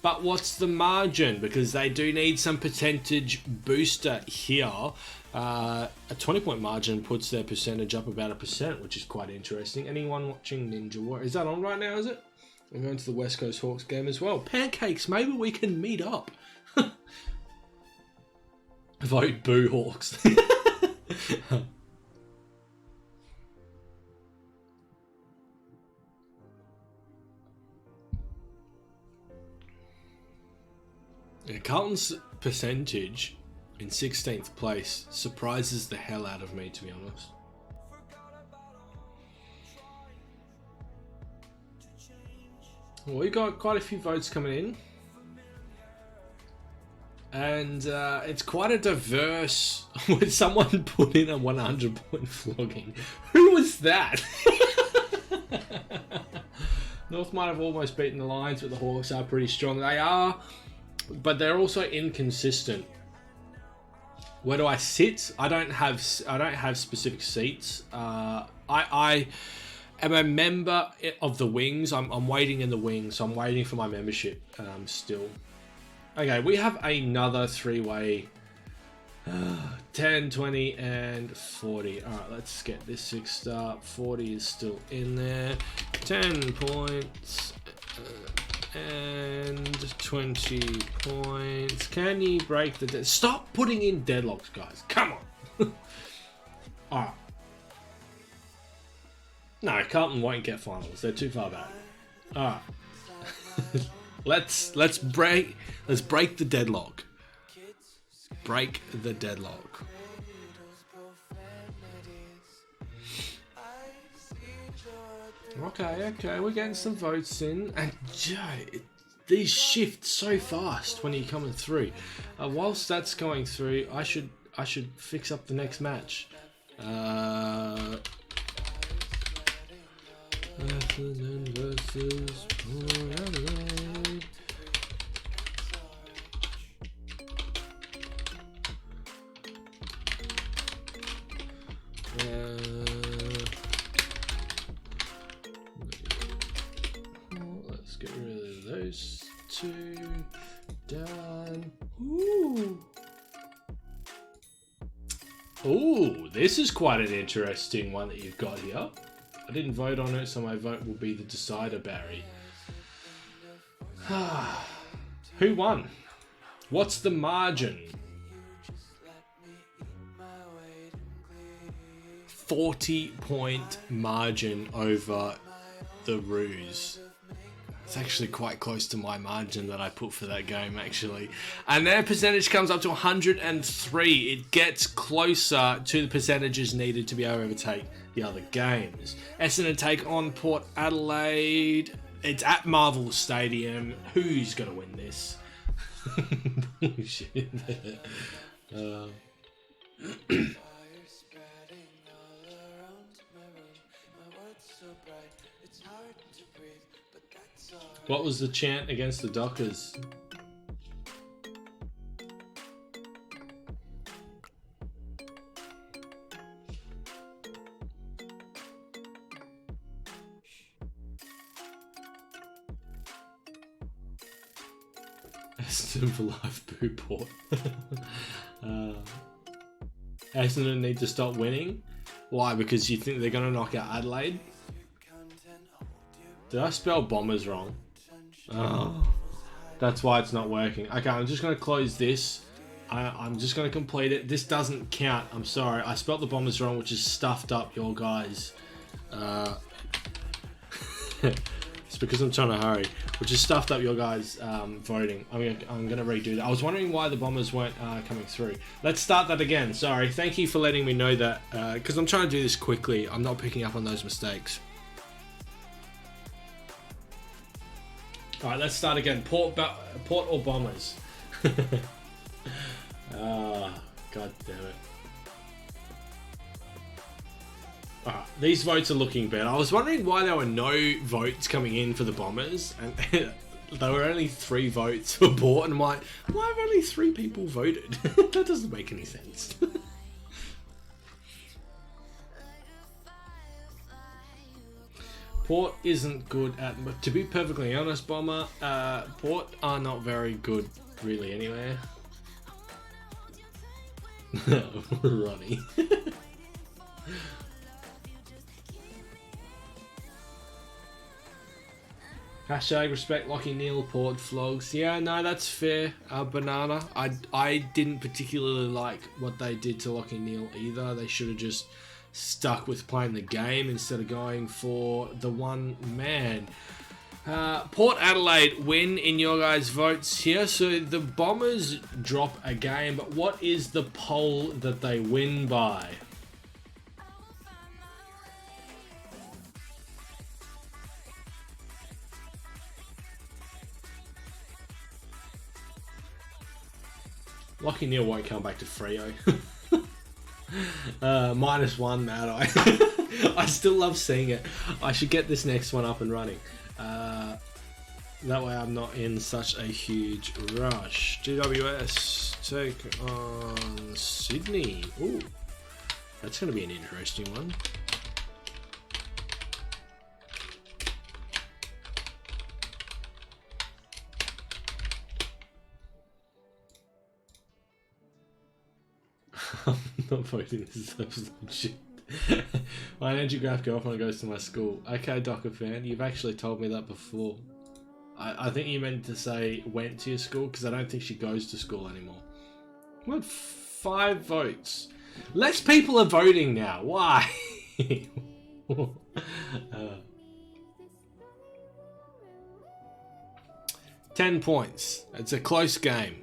But what's the margin? Because they do need some percentage booster here. A 20-point margin puts their percentage up about 1%, which is quite interesting. Anyone watching Ninja Warrior? Is that on right now, is it? I'm going to the West Coast Hawks game as well. Pancakes, maybe we can meet up. Vote Boo Hawks. Yeah, Carlton's percentage in 16th place surprises the hell out of me, to be honest. Well, we got quite a few votes coming in. And it's quite a diverse... When someone put in a 100-point flogging. Who was that? North might have almost beaten the Lions, but the Hawks are pretty strong. They are, but they're also inconsistent. Where do I sit? I don't have specific seats. I am a member of the Wings. I'm waiting in the Wings, so I'm waiting for my membership still. Okay, we have another three-way 10, 20, and 40. All right, let's get this fixed up. 40 is still in there. 10 points and 20 points. Can you break the... Stop putting in deadlocks, guys. Come on. All right. No, Carlton won't get finals. They're too far back. All right. Let's break the deadlock. Break the deadlock. Okay, we're getting some votes in, and these shift so fast when you're coming through. Whilst that's going through, I should fix up the next match. Versus let's get rid of those two. Done. Ooh, this is quite an interesting one that you've got here. I didn't vote on it, so my vote will be the decider, Barry. Who won? What's the margin? 40-point margin over the Roos. It's actually quite close to my margin that I put for that game, actually. And their percentage comes up to 103. It gets closer to the percentages needed to be able to overtake the other games. Essendon take on Port Adelaide. It's at Marvel Stadium. Who's going to win this? Bullshit. What was the chant against the Dockers? Essendon for life, boo Port. Essendon need to stop winning. Why? Because you think they're going to knock out Adelaide? Did I spell Bombers wrong? Oh, that's why it's not working. Okay, I'm just going to close this. I'm just going to complete it. This doesn't count. I'm sorry. I spelled the Bombers wrong, which is stuffed up your guys. It's because I'm trying to hurry, which is stuffed up your guys voting. I'm going to redo that. I was wondering why the Bombers weren't coming through. Let's start that again. Sorry. Thank you for letting me know that, because I'm trying to do this quickly. I'm not picking up on those mistakes. All right, let's start again. Port or Bombers? God damn it. Alright, these votes are looking better. I was wondering why there were no votes coming in for the Bombers, and there were only 3 votes for Port, and I'm like, why have only 3 people voted? That doesn't make any sense. Port isn't good at, to be perfectly honest, Bomber, Port are not very good really anywhere. Ronnie. Hashtag respect Lockie Neal, Port flogs. Yeah, no, that's fair. Banana. I didn't particularly like what they did to Lockie Neal either. They should have just stuck with playing the game instead of going for the one man. Port Adelaide win in your guys' votes here. So the Bombers drop a game, but what is the poll that they win by? Lockie Neal won't come back to Freo. -1, Mad Eye. I still love seeing it. I should get this next one up and running. That way I'm not in such a huge rush. GWS take on Sydney. Ooh, that's going to be an interesting one. I'm not voting, this is absolute shit. My angiograph girlfriend goes to my school. Okay, Docker fan, you've actually told me that before. I think you meant to say went to your school, because I don't think she goes to school anymore. What? 5 votes. Less people are voting now. Why? 10 points. It's a close game.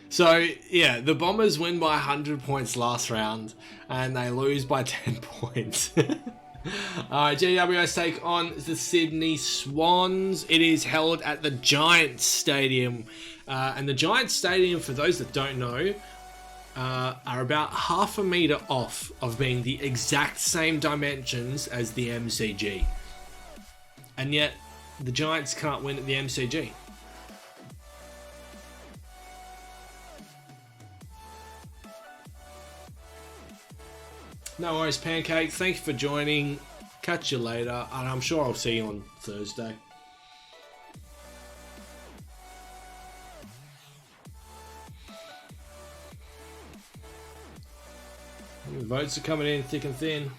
So, yeah, the Bombers win by 100 points last round, and they lose by 10 points. Alright, GWS take on the Sydney Swans. It is held at the Giants Stadium. And the Giants Stadium, for those that don't know, are about half a metre off of being the exact same dimensions as the MCG. And yet, the Giants can't win at the MCG. No worries, Pancake. Thank you for joining. Catch you later. And I'm sure I'll see you on Thursday. The votes are coming in thick and thin.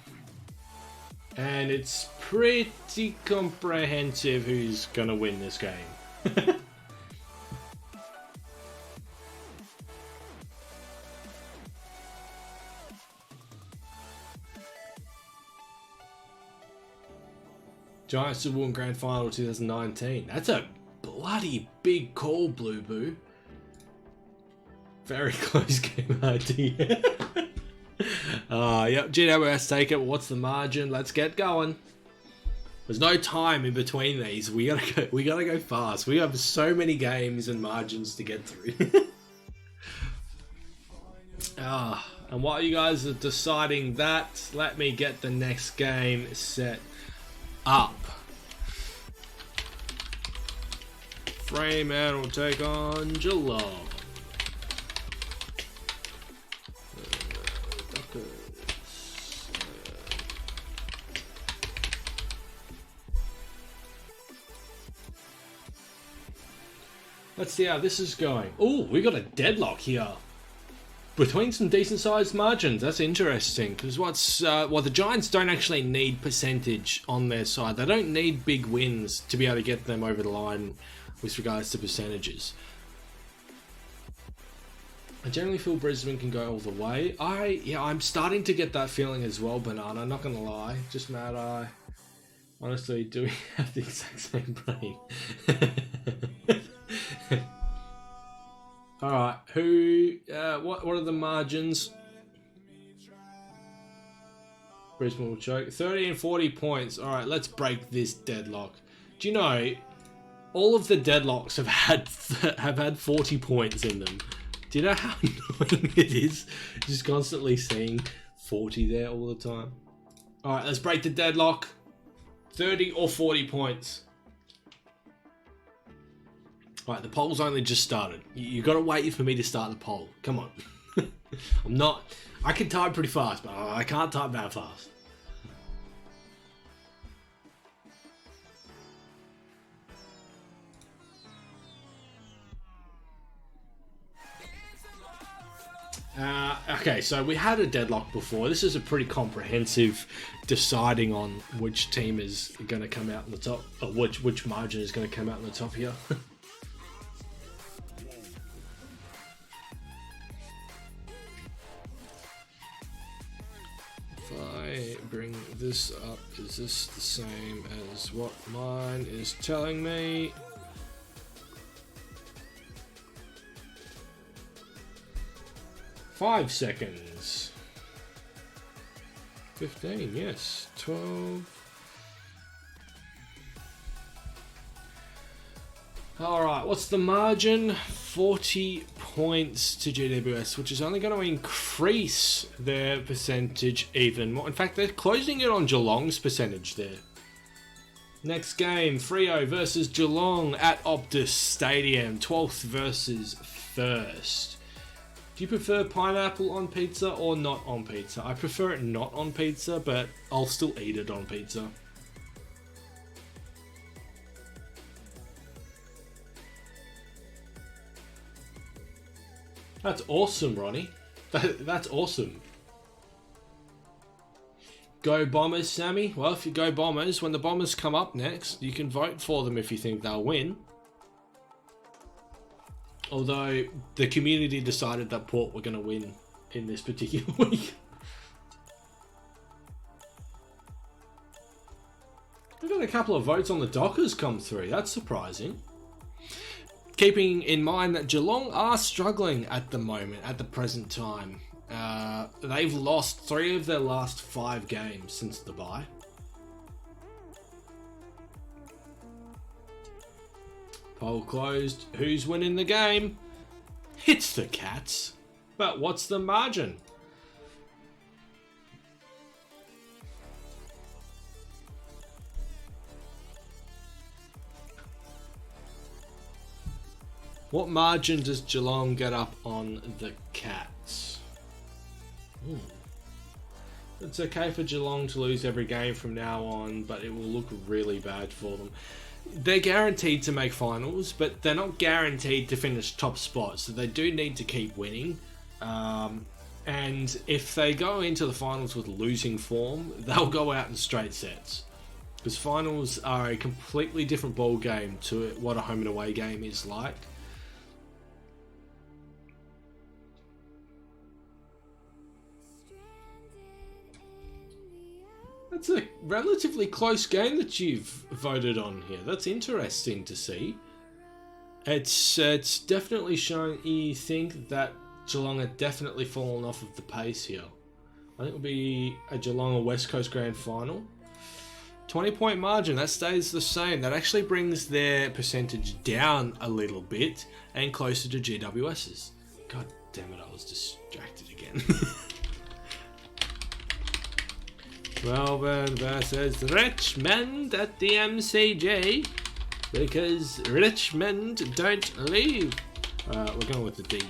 And it's pretty comprehensive who's going to win this game. Giants Super Bowl Grand Final 2019. That's a bloody big call, Blue Boo. Very close game idea. Yep, GWS take it. What's the margin? Let's get going. There's no time in between these. We gotta go fast. We have so many games and margins to get through. And while you guys are deciding that, let me get the next game set up. Fremantle will take on Geelong. Let's see how this is going. Oh, we got a deadlock here. Between some decent sized margins. That's interesting. Because the Giants don't actually need percentage on their side. They don't need big wins to be able to get them over the line with regards to percentages. I generally feel Brisbane can go all the way. I'm starting to get that feeling as well, Banana. Not gonna lie. Just Mad Eye. Honestly, do we have the exact same brain? Alright, what are the margins? Brisbane will choke. 30 and 40 points. Alright, let's break this deadlock. Do you know, all of the deadlocks have had 40 points in them. Do you know how annoying it is just constantly seeing 40 there all the time? Alright, let's break the deadlock. 30 or 40 points. Right, the poll's only just started. You gotta wait for me to start the poll. Come on. I can type pretty fast, but I can't type that fast. Okay, so we had a deadlock before. This is a pretty comprehensive deciding on which team is going to come out on the top, or which margin is going to come out on the top here. If I bring this up, is this the same as what mine is telling me? Five seconds. 15, yes. 12. Alright, what's the margin? 40 points to GWS, which is only going to increase their percentage even more. In fact, they're closing it on Geelong's percentage there. Next game, Freo versus Geelong at Optus Stadium. 12th versus 1st. Do you prefer pineapple on pizza or not on pizza? I prefer it not on pizza, but I'll still eat it on pizza. That's awesome, Ronnie. That's awesome. Go Bombers, Sammy. Well, if you go Bombers, when the Bombers come up next, you can vote for them if you think they'll win. Although the community decided that Port were going to win in this particular week. We've got a couple of votes on the Dockers come through. That's surprising. Keeping in mind that Geelong are struggling at the moment, at the present time. They've lost 3 of their last 5 games since the bye. Poll closed. Who's winning the game? It's the Cats. But what's the margin? What margin does Geelong get up on the Cats? It's okay for Geelong to lose every game from now on, but it will look really bad for them. They're guaranteed to make finals, but they're not guaranteed to finish top spot, so they do need to keep winning. And if they go into the finals with losing form, they'll go out in straight sets. Because finals are a completely different ball game to what a home and away game is like. That's a relatively close game that you've voted on here. That's interesting to see. It's definitely showing you think that Geelong had definitely fallen off of the pace here. I think it'll be a Geelong or West Coast Grand Final. 20-point margin, that stays the same. That actually brings their percentage down a little bit and closer to GWS's. God damn it, I was distracted again. Melbourne versus Richmond at the MCG, because Richmond don't leave. We're going with the D's.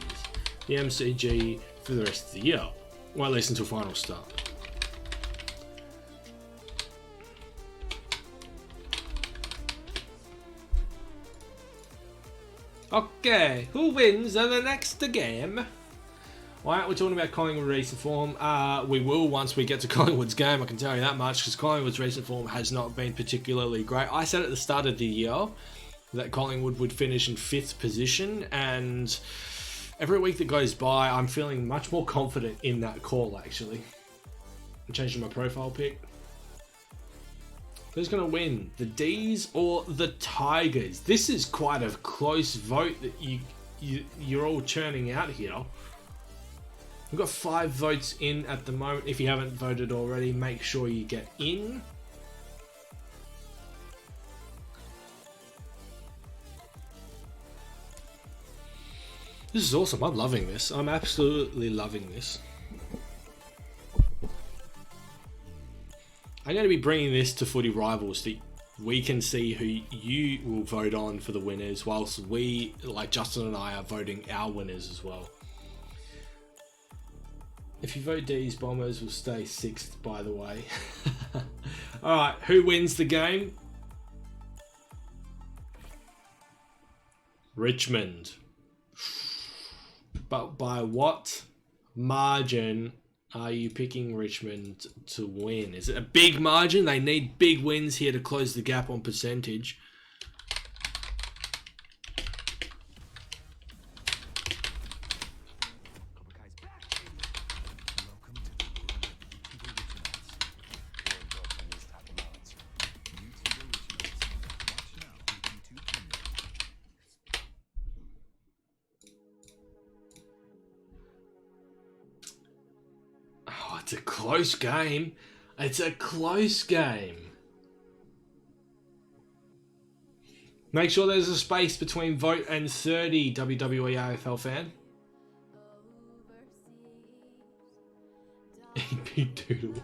The MCG for the rest of the year, well, at least until final start. Okay, who wins in the next game? Alright, we're talking about Collingwood recent form. We will once we get to Collingwood's game, I can tell you that much, because Collingwood's recent form has not been particularly great. I said at the start of the year that Collingwood would finish in 5th position, and every week that goes by, I'm feeling much more confident in that call, actually. I'm changing my profile pic. Who's going to win? The D's or the Tigers? This is quite a close vote that you're all churning out here. We've got 5 votes in at the moment. If you haven't voted already, make sure you get in. This is awesome. I'm loving this. I'm absolutely loving this. I'm going to be bringing this to Footy Rivals that we can see who you will vote on for the winners, whilst we, like Justin and I, are voting our winners as well. If you vote D's, Bombers will stay 6th, by the way. Alright, who wins the game? Richmond. But by what margin are you picking Richmond to win? Is it a big margin? They need big wins here to close the gap on percentage. It's a close game. It's a close game. Make sure there's a space between vote and 30, WWE AFL fan. EP Doodle.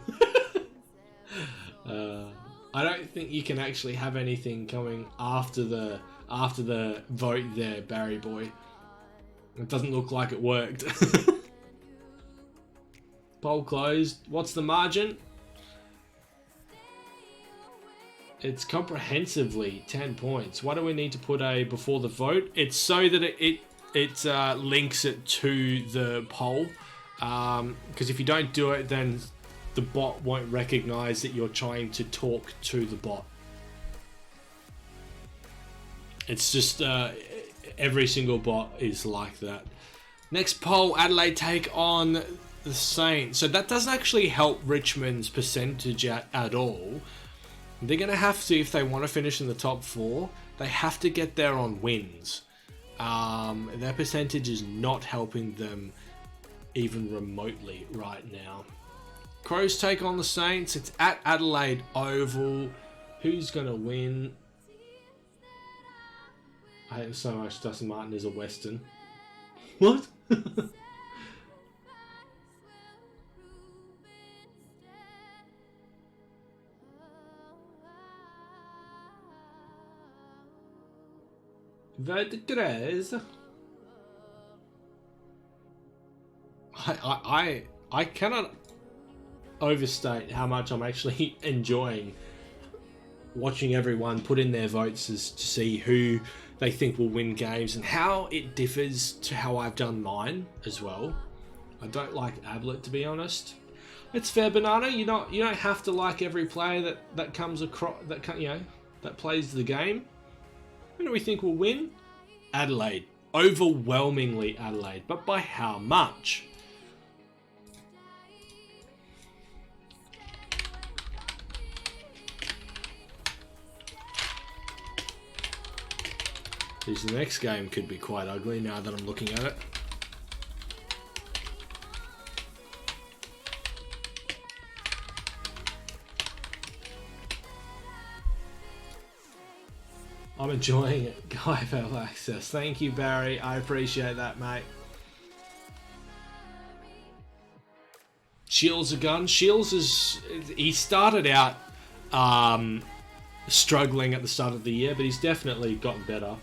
I don't think you can actually have anything coming after the vote there, Barry boy. It doesn't look like it worked. Poll closed. What's the margin? It's comprehensively 10 points. Why do we need to put a before the vote? It's so that it links it to the poll. Because if you don't do it, then the bot won't recognize that you're trying to talk to the bot. It's just every single bot is like that. Next poll, Adelaide take on the Saints. So that doesn't actually help Richmond's percentage at all. They're going to have to, if they want to finish in the top 4, they have to get there on wins. Their percentage is not helping them even remotely right now. Crows take on the Saints. It's at Adelaide Oval. Who's going to win? I hate so much Dustin Martin is a Western. What? Vote Grace. I cannot overstate how much I'm actually enjoying watching everyone put in their votes as to see who they think will win games and how it differs to how I've done mine as well. I don't like Ablett, to be honest. It's fair, Banana. You don't have to like every player that comes across that plays the game. Who do we think will win? Adelaide. Overwhelmingly Adelaide. But by how much? This next game could be quite ugly now that I'm looking at it. I'm enjoying it. AFL access. Thank you, Barry. I appreciate that, mate. Shields a gun. He started out struggling at the start of the year, but he's definitely gotten better.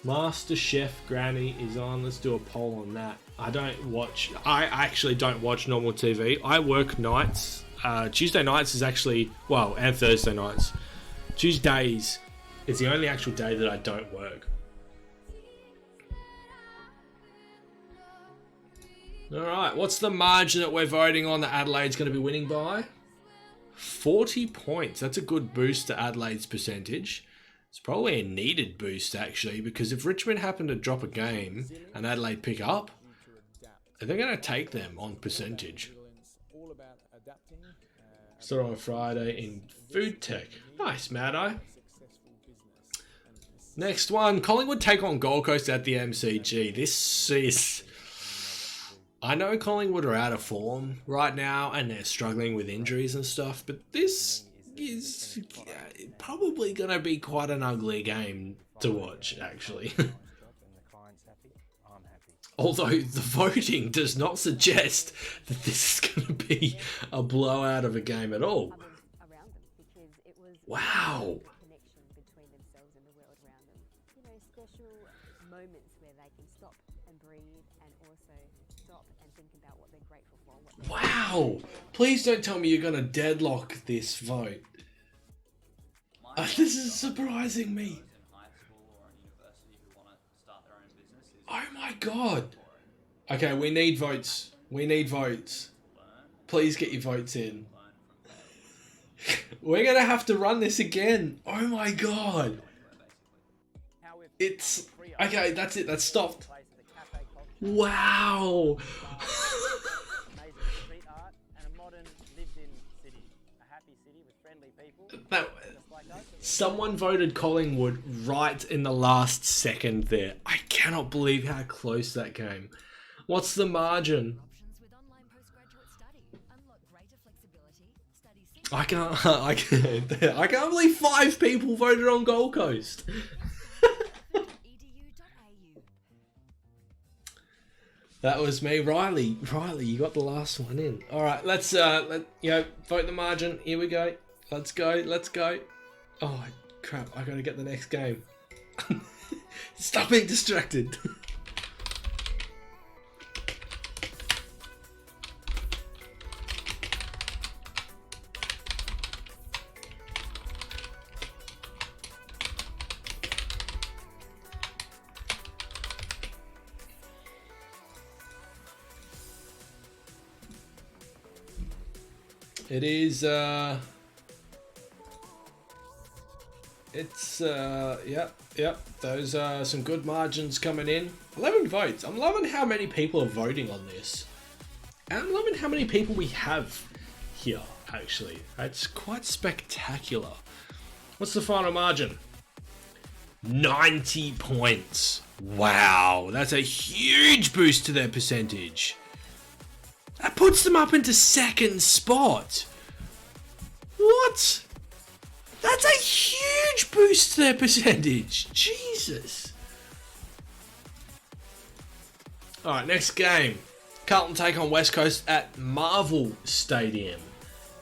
Master Chef Granny is on. Let's do a poll on that. I actually don't watch normal TV. I work nights. Tuesday nights is actually, and Thursday nights. Tuesdays is the only actual day that I don't work. All right, what's the margin that we're voting on that Adelaide's going to be winning by? 40 points. That's a good boost to Adelaide's percentage. It's probably a needed boost, actually, because if Richmond happen to drop a game and Adelaide pick up, they're going to take them on percentage. So on Friday in Food Tech. Nice, Mad-Eye. Next one, Collingwood take on Gold Coast at the MCG. This is... I know Collingwood are out of form right now and they're struggling with injuries and stuff, but this is probably going to be quite an ugly game to watch, actually. Although the voting does not suggest that this is going to be a blowout of a game at all. Wow. Wow. Please don't tell me you're going to deadlock this vote. This is surprising me. Oh my god. Okay, we need votes. We need votes. Please get your votes in. We're going to have to run this again. Oh my god. It's... Okay, that's it. That's stopped. Wow. That, someone voted Collingwood right in the last second there. I cannot believe how close that came. What's the margin? I can't believe 5 people voted on Gold Coast. That was me, Riley. Riley, you got the last one in. All right, let's vote the margin. Here we go. Let's go. Let's go. Oh crap! I gotta get the next game. Stop being distracted. It is, yep, those are some good margins coming in. 11 votes. I'm loving how many people are voting on this. And I'm loving how many people we have here, actually. It's quite spectacular. What's the final margin? 90 points. Wow, that's a huge boost to their percentage. That puts them up into second spot. What? That's a huge boost to their percentage. Jesus. Alright, next game. Carlton take on West Coast at Marvel Stadium.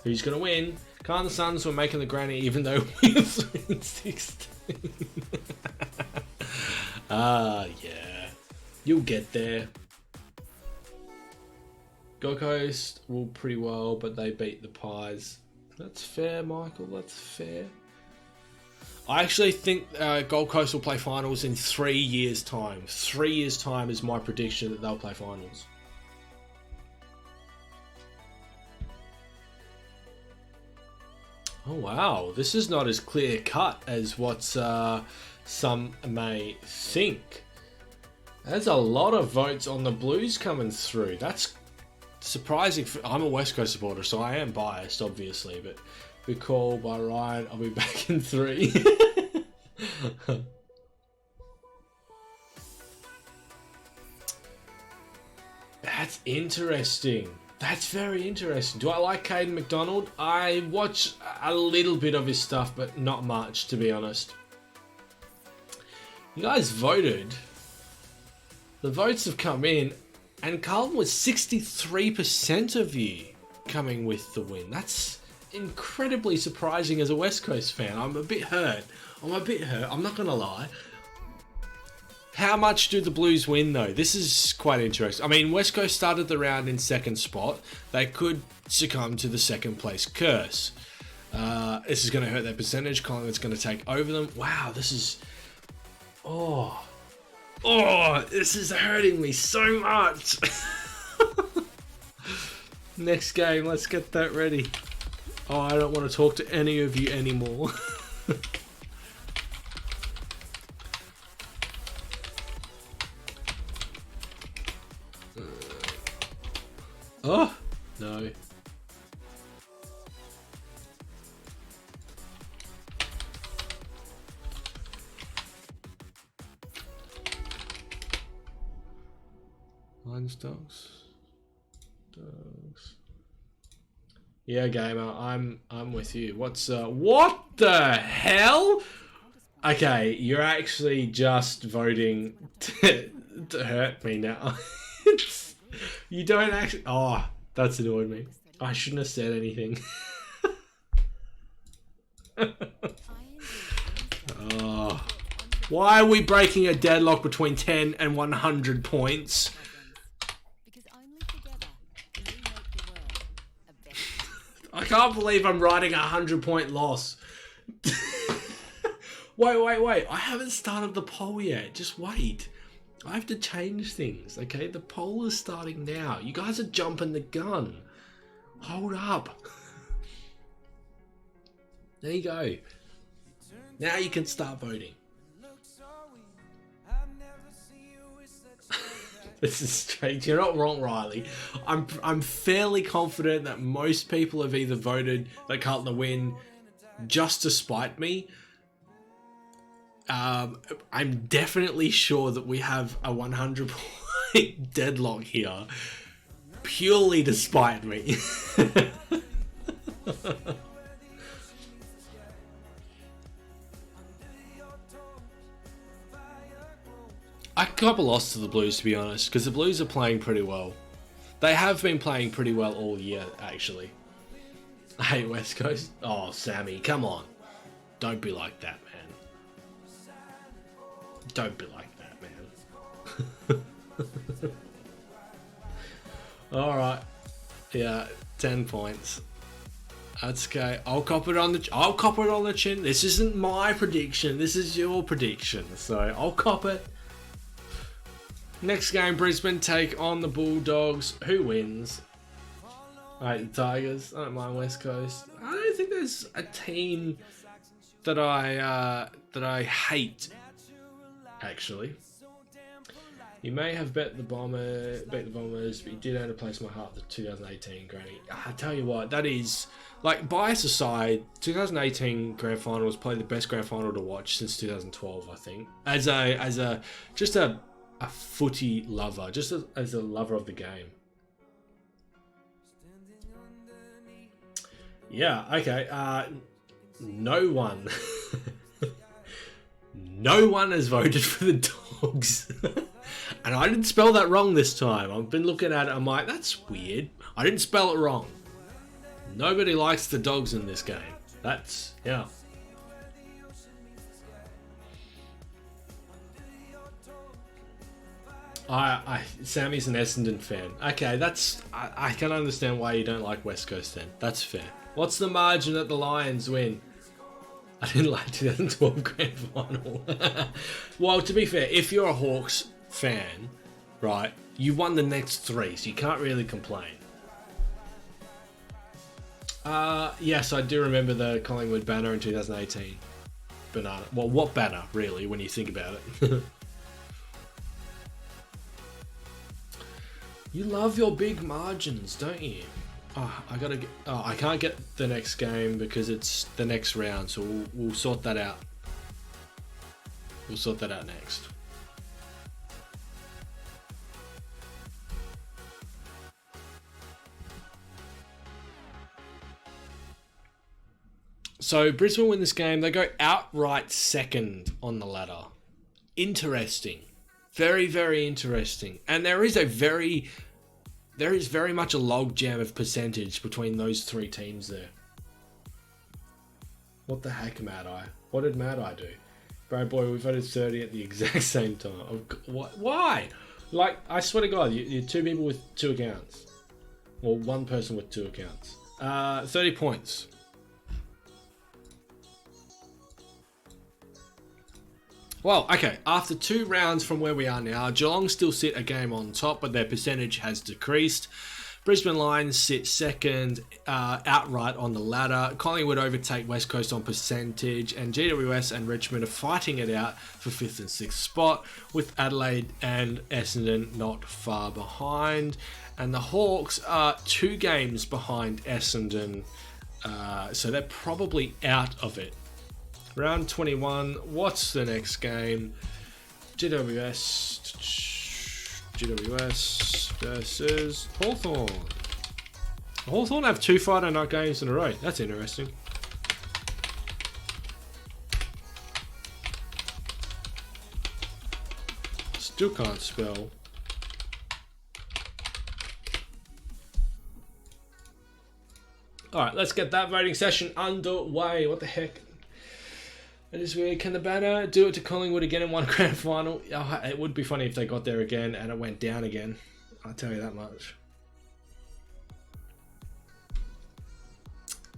Who's going to win? Carlton Suns were making the granny even though we were 16. Yeah. You'll get there. Gold Coast will pretty well, but they beat the Pies. That's fair, Michael. That's fair. I actually think Gold Coast will play finals in 3 years' time. 3 years' time is my prediction that they'll play finals. Oh wow, this is not as clear cut as what some may think. There's a lot of votes on the Blues coming through. That's surprising. I'm a West Coast supporter, so I am biased, obviously, but good call by Ryan. I'll be back in 3. That's interesting. That's very interesting. Do I like Caden McDonald? I watch a little bit of his stuff, but not much, to be honest. You guys voted. The votes have come in. And Carlton was 63% of you coming with the win. That's incredibly surprising as a West Coast fan. I'm a bit hurt. I'm not going to lie. How much do the Blues win, though? This is quite interesting. I mean, West Coast started the round in second spot. They could succumb to the second place curse. This is going to hurt their percentage. Collingwood's going to take over them. Wow, this is... Oh, this is hurting me so much. Next game, let's get that ready. Oh, I don't want to talk to any of you anymore. Oh, no. Lions, dogs. Dogs. Yeah, gamer, I'm with you. What's what the hell? Okay, you're actually just voting to hurt me now. You don't actually. Oh, that's annoyed me. I shouldn't have said anything. Oh. Why are we breaking a deadlock between 10 and 100 points? Because only together can we make the world a better place. I can't believe I'm writing a 100-point loss. Wait. I haven't started the poll yet. Just wait. I have to change things, okay? The poll is starting now. You guys are jumping the gun. Hold up. There you go. Now you can start voting. This is strange. You're not wrong, Riley. I'm fairly confident that most people have either voted that Carlton win just to spite me. I'm definitely sure that we have a 100-point deadlock here, purely to spite me. I cop a loss to the Blues, to be honest, because the Blues are playing pretty well. They have been playing pretty well all year, actually. I hate West Coast. Oh, Sammy, come on. Don't be like that, man. Don't be like that, man. Alright. Yeah, 10 points. That's okay. I'll cop it on the chin. This isn't my prediction. This is your prediction. So I'll cop it. Next game, Brisbane take on the Bulldogs. Who wins? Alright, the Tigers. I don't mind West Coast. I don't think there's a team that I hate. Actually, you may have bet the Bombers, but you did own a place in my heart. The 2018 Granny. I tell you what, that is, like, bias aside, 2018 Grand Final was probably the best Grand Final to watch since 2012. I think, as a footy lover, as a lover of the game. Yeah. Okay. No one. No one has voted for the Dogs. And I didn't spell that wrong this time. I've been looking at it, I'm like, that's weird. I didn't spell it wrong. Nobody likes the Dogs in this game. That's, yeah. Sammy's an Essendon fan. Okay, I can understand why you don't like West Coast then. That's fair. What's the margin that the Lions win? I didn't like 2012 Grand Final. Well, to be fair, if you're a Hawks fan, right, you won the next 3, so you can't really complain. Yes, I do remember the Collingwood banner in 2018. Banana. Well, what banner, really, when you think about it? You love your big margins, don't you? Oh, I can't get the next game because it's the next round, so we'll sort that out. We'll sort that out next. So Brisbane win this game. They go outright second on the ladder. Interesting. Very, very interesting. And there is very much a logjam of percentage between those 3 teams there. What the heck, Mad Eye? What did Mad Eye do? Bro, boy, we voted 30 at the exact same time. Why? Like, I swear to God, you're 2 people with 2 accounts. Or 1 person with 2 accounts. 30 points. Well, okay, after 2 rounds from where we are now, Geelong still sit a game on top, but their percentage has decreased. Brisbane Lions sit second outright on the ladder. Collingwood overtake West Coast on percentage, and GWS and Richmond are fighting it out for 5th and 6th spot, with Adelaide and Essendon not far behind. And the Hawks are 2 games behind Essendon, so they're probably out of it. Round 21, what's the next game? GWS versus Hawthorn. Hawthorn have 2 Friday night games in a row. That's interesting. Still can't spell. Alright, let's get that voting session underway. What the heck? It is weird. Can the Banner do it to Collingwood again in one grand final? Oh, it would be funny if they got there again and it went down again. I'll tell you that much.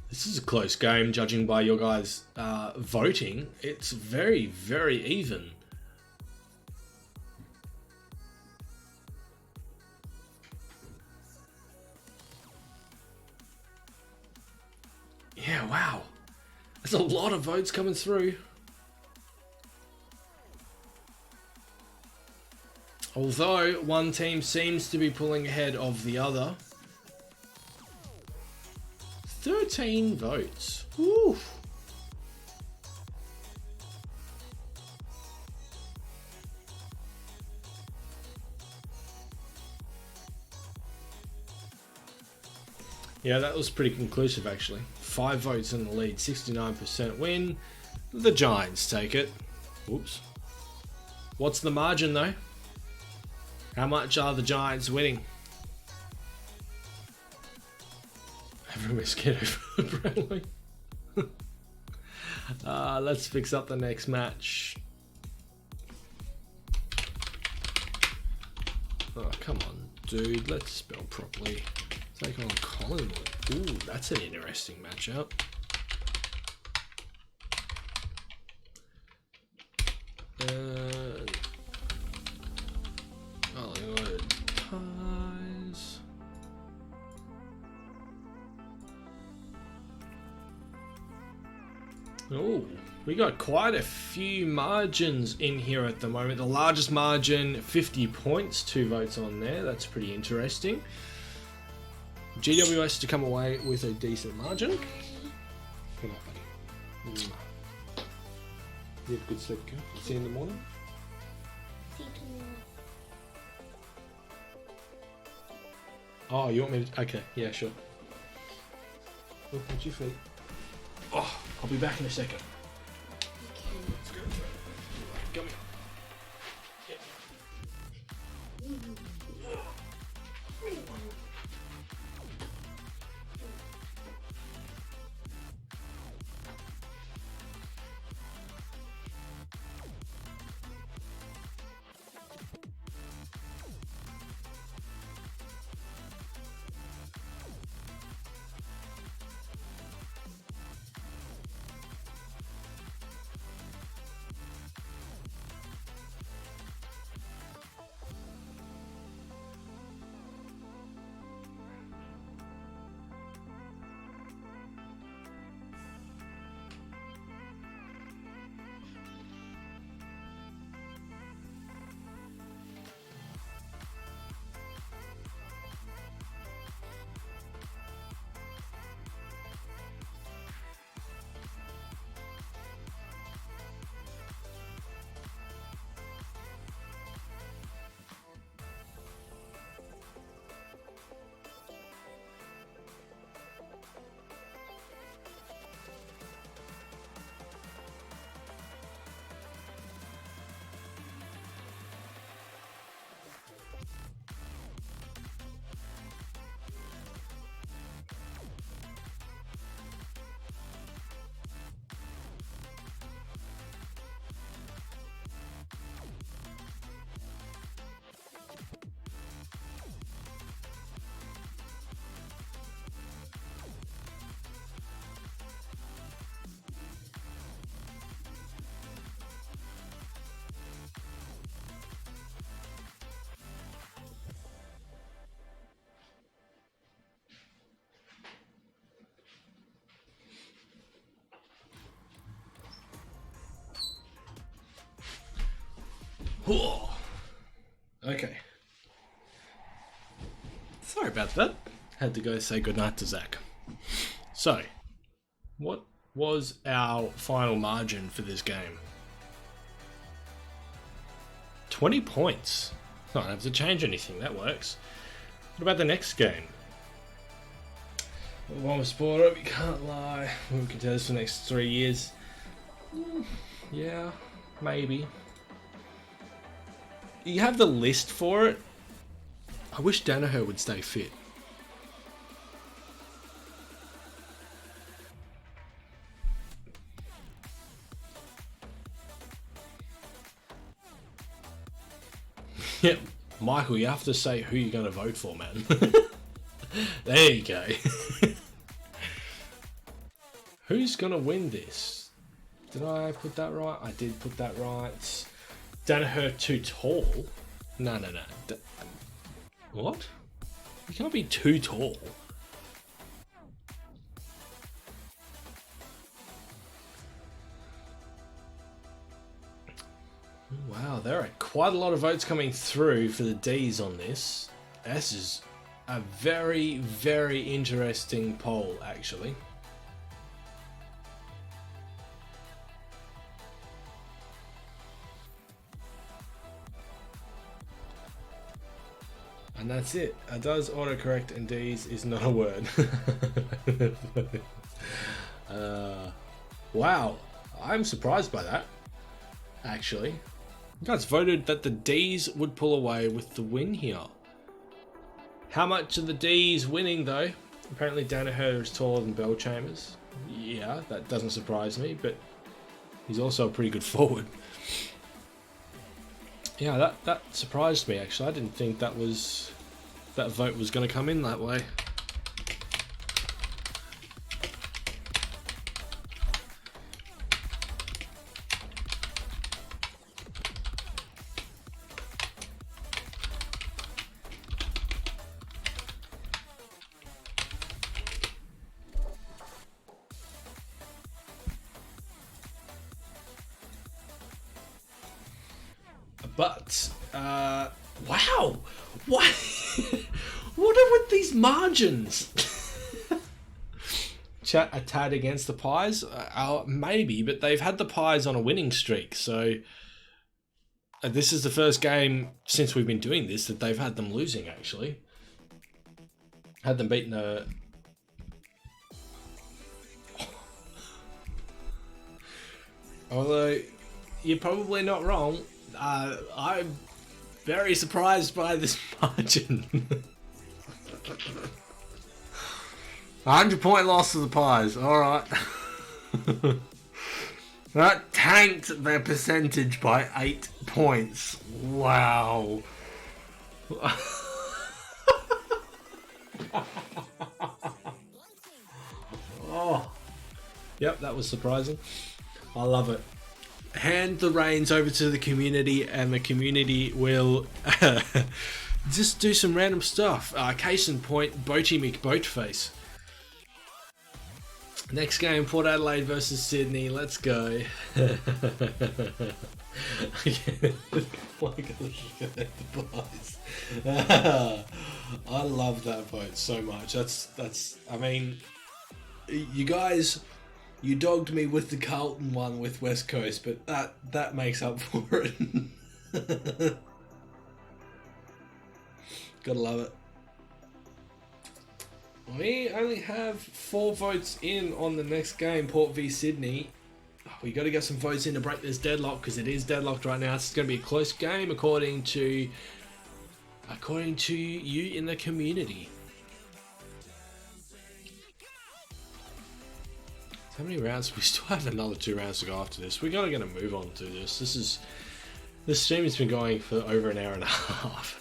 This is a close game, judging by your guys' voting. It's very, very even. Yeah, wow. There's a lot of votes coming through. Although one team seems to be pulling ahead of the other. 13 votes. Woo. Yeah, that was pretty conclusive actually. 5 votes in the lead, 69% win. The Giants take it. Whoops. What's the margin though? How much are the Giants winning? Everyone's scared of Bradley. Let's fix up the next match. Oh, come on, dude. Let's spell properly. Take on Collingwood. Ooh, that's an interesting matchup. Collingwood ties. Oh, we got quite a few margins in here at the moment. The largest margin, 50 points, 2 votes on there. That's pretty interesting. GWS to come away with a decent margin. Good night, buddy. You have a good sleep, okay? See you in the morning. Oh, you want me to? Okay, yeah, sure. Look at your feet. Oh, I'll be back in a second. Let's go. Come here. Okay. Sorry about that. Had to go say goodnight to Zach. So, what was our final margin for this game? 20 points. Not have to change anything, that works. What about the next game? One was sport up, you can't lie. We can do this for the next 3 years. Yeah, maybe. You have the list for it. I wish Danaher would stay fit. Yep, Michael, you have to say who you're going to vote for, man. There you go. Who's going to win this? Did I put that right? I did put that right. Danaher too tall? No. What? You can't be too tall. Wow, there are quite a lot of votes coming through for the D's on this. This is a very, very interesting poll, actually. And that's it. Does autocorrect and D's is not a word. Wow, I'm surprised by that, actually. You guys voted that the D's would pull away with the win here. How much are the D's winning, though? Apparently Danaher is taller than Bell Chambers. Yeah, that doesn't surprise me, but he's also a pretty good forward. Yeah, that surprised me, actually. I didn't think that vote was going to come in that way. But, wow! What? What are with these margins? Chat a tad against the Pies? Maybe, but they've had the Pies on a winning streak, so this is the first game since we've been doing this that they've had them losing, actually. Had them beaten a... Although, you're probably not wrong. I'm very surprised by this margin. 100-point loss to the Pies. Alright. That tanked their percentage by 8 points. Wow. Oh. Yep, that was surprising. I love it. Hand the reins over to the community and the community will just do some random stuff. Case in point, Boaty McBoatface. Next game, Port Adelaide versus Sydney. Let's go. I love that vote so much. That's. I mean, you guys. You dogged me with the Carlton one with West Coast, but that makes up for it. Gotta love it. We only have 4 votes in on the next game, Port v Sydney. We got to get some votes in to break this deadlock because it is deadlocked right now. It's going to be a close game according to you in the community. How many rounds? We still have another 2 rounds to go after this. We gotta get a move on to this. This stream has been going for over an hour and a half.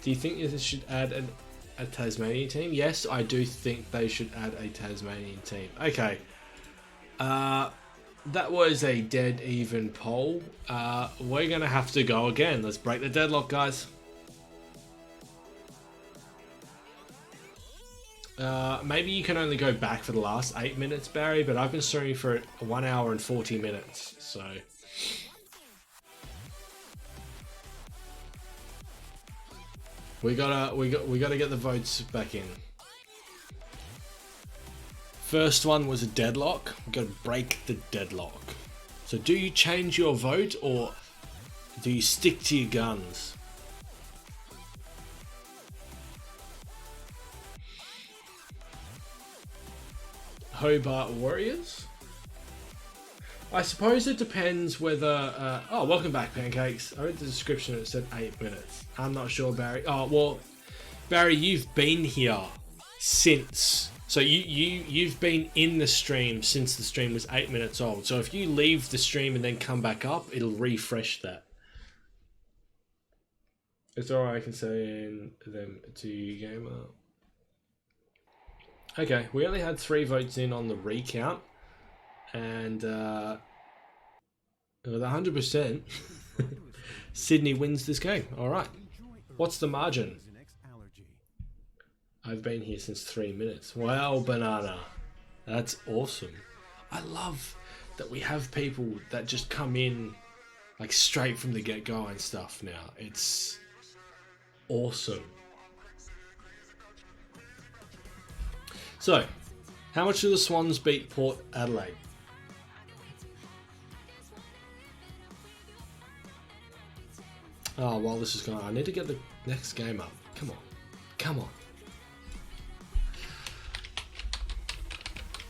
Do you think this should add a Tasmanian team? Yes, I do think they should add a Tasmanian team. Okay. That was a dead even poll. We're gonna have to go again. Let's break the deadlock, guys. Maybe you can only go back for the last 8 minutes, Barry, but I've been streaming for 1 hour and 40 minutes, so... We gotta get the votes back in. First one was a deadlock. We gotta break the deadlock. So do you change your vote or do you stick to your guns? Hobart Warriors? I suppose it depends whether... oh, welcome back, Pancakes. I read the description and it said 8 minutes. I'm not sure, Barry. Oh, well, Barry, you've been here since... So you've been in the stream since the stream was 8 minutes old. So if you leave the stream and then come back up, it'll refresh that. It's alright, I can send them to Gamer. Okay, we only had 3 votes in on the recount. And with 100%, Sydney wins this game. Alright. What's the margin? I've been here since 3 minutes. Wow, banana. That's awesome. I love that we have people that just come in like straight from the get-go and stuff now. It's awesome. So, how much do the Swans beat Port Adelaide? Oh, while this is going on, I need to get the next game up. Come on. Come on.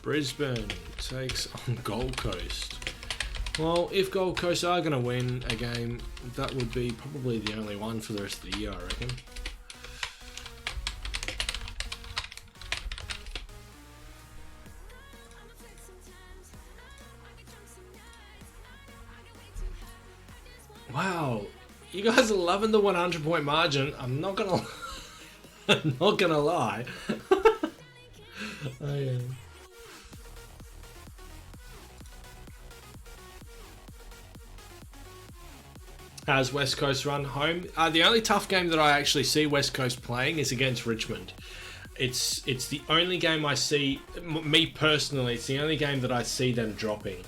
Brisbane takes on Gold Coast. Well, if Gold Coast are going to win a game, that would be probably the only one for the rest of the year, I reckon. Wow, you guys are loving the 100-point margin. I'm not gonna, I'm not gonna lie. I am. How's West Coast run home? The only tough game that I actually see West Coast playing is against Richmond. It's the only game I see, me personally, it's the only game that I see them dropping.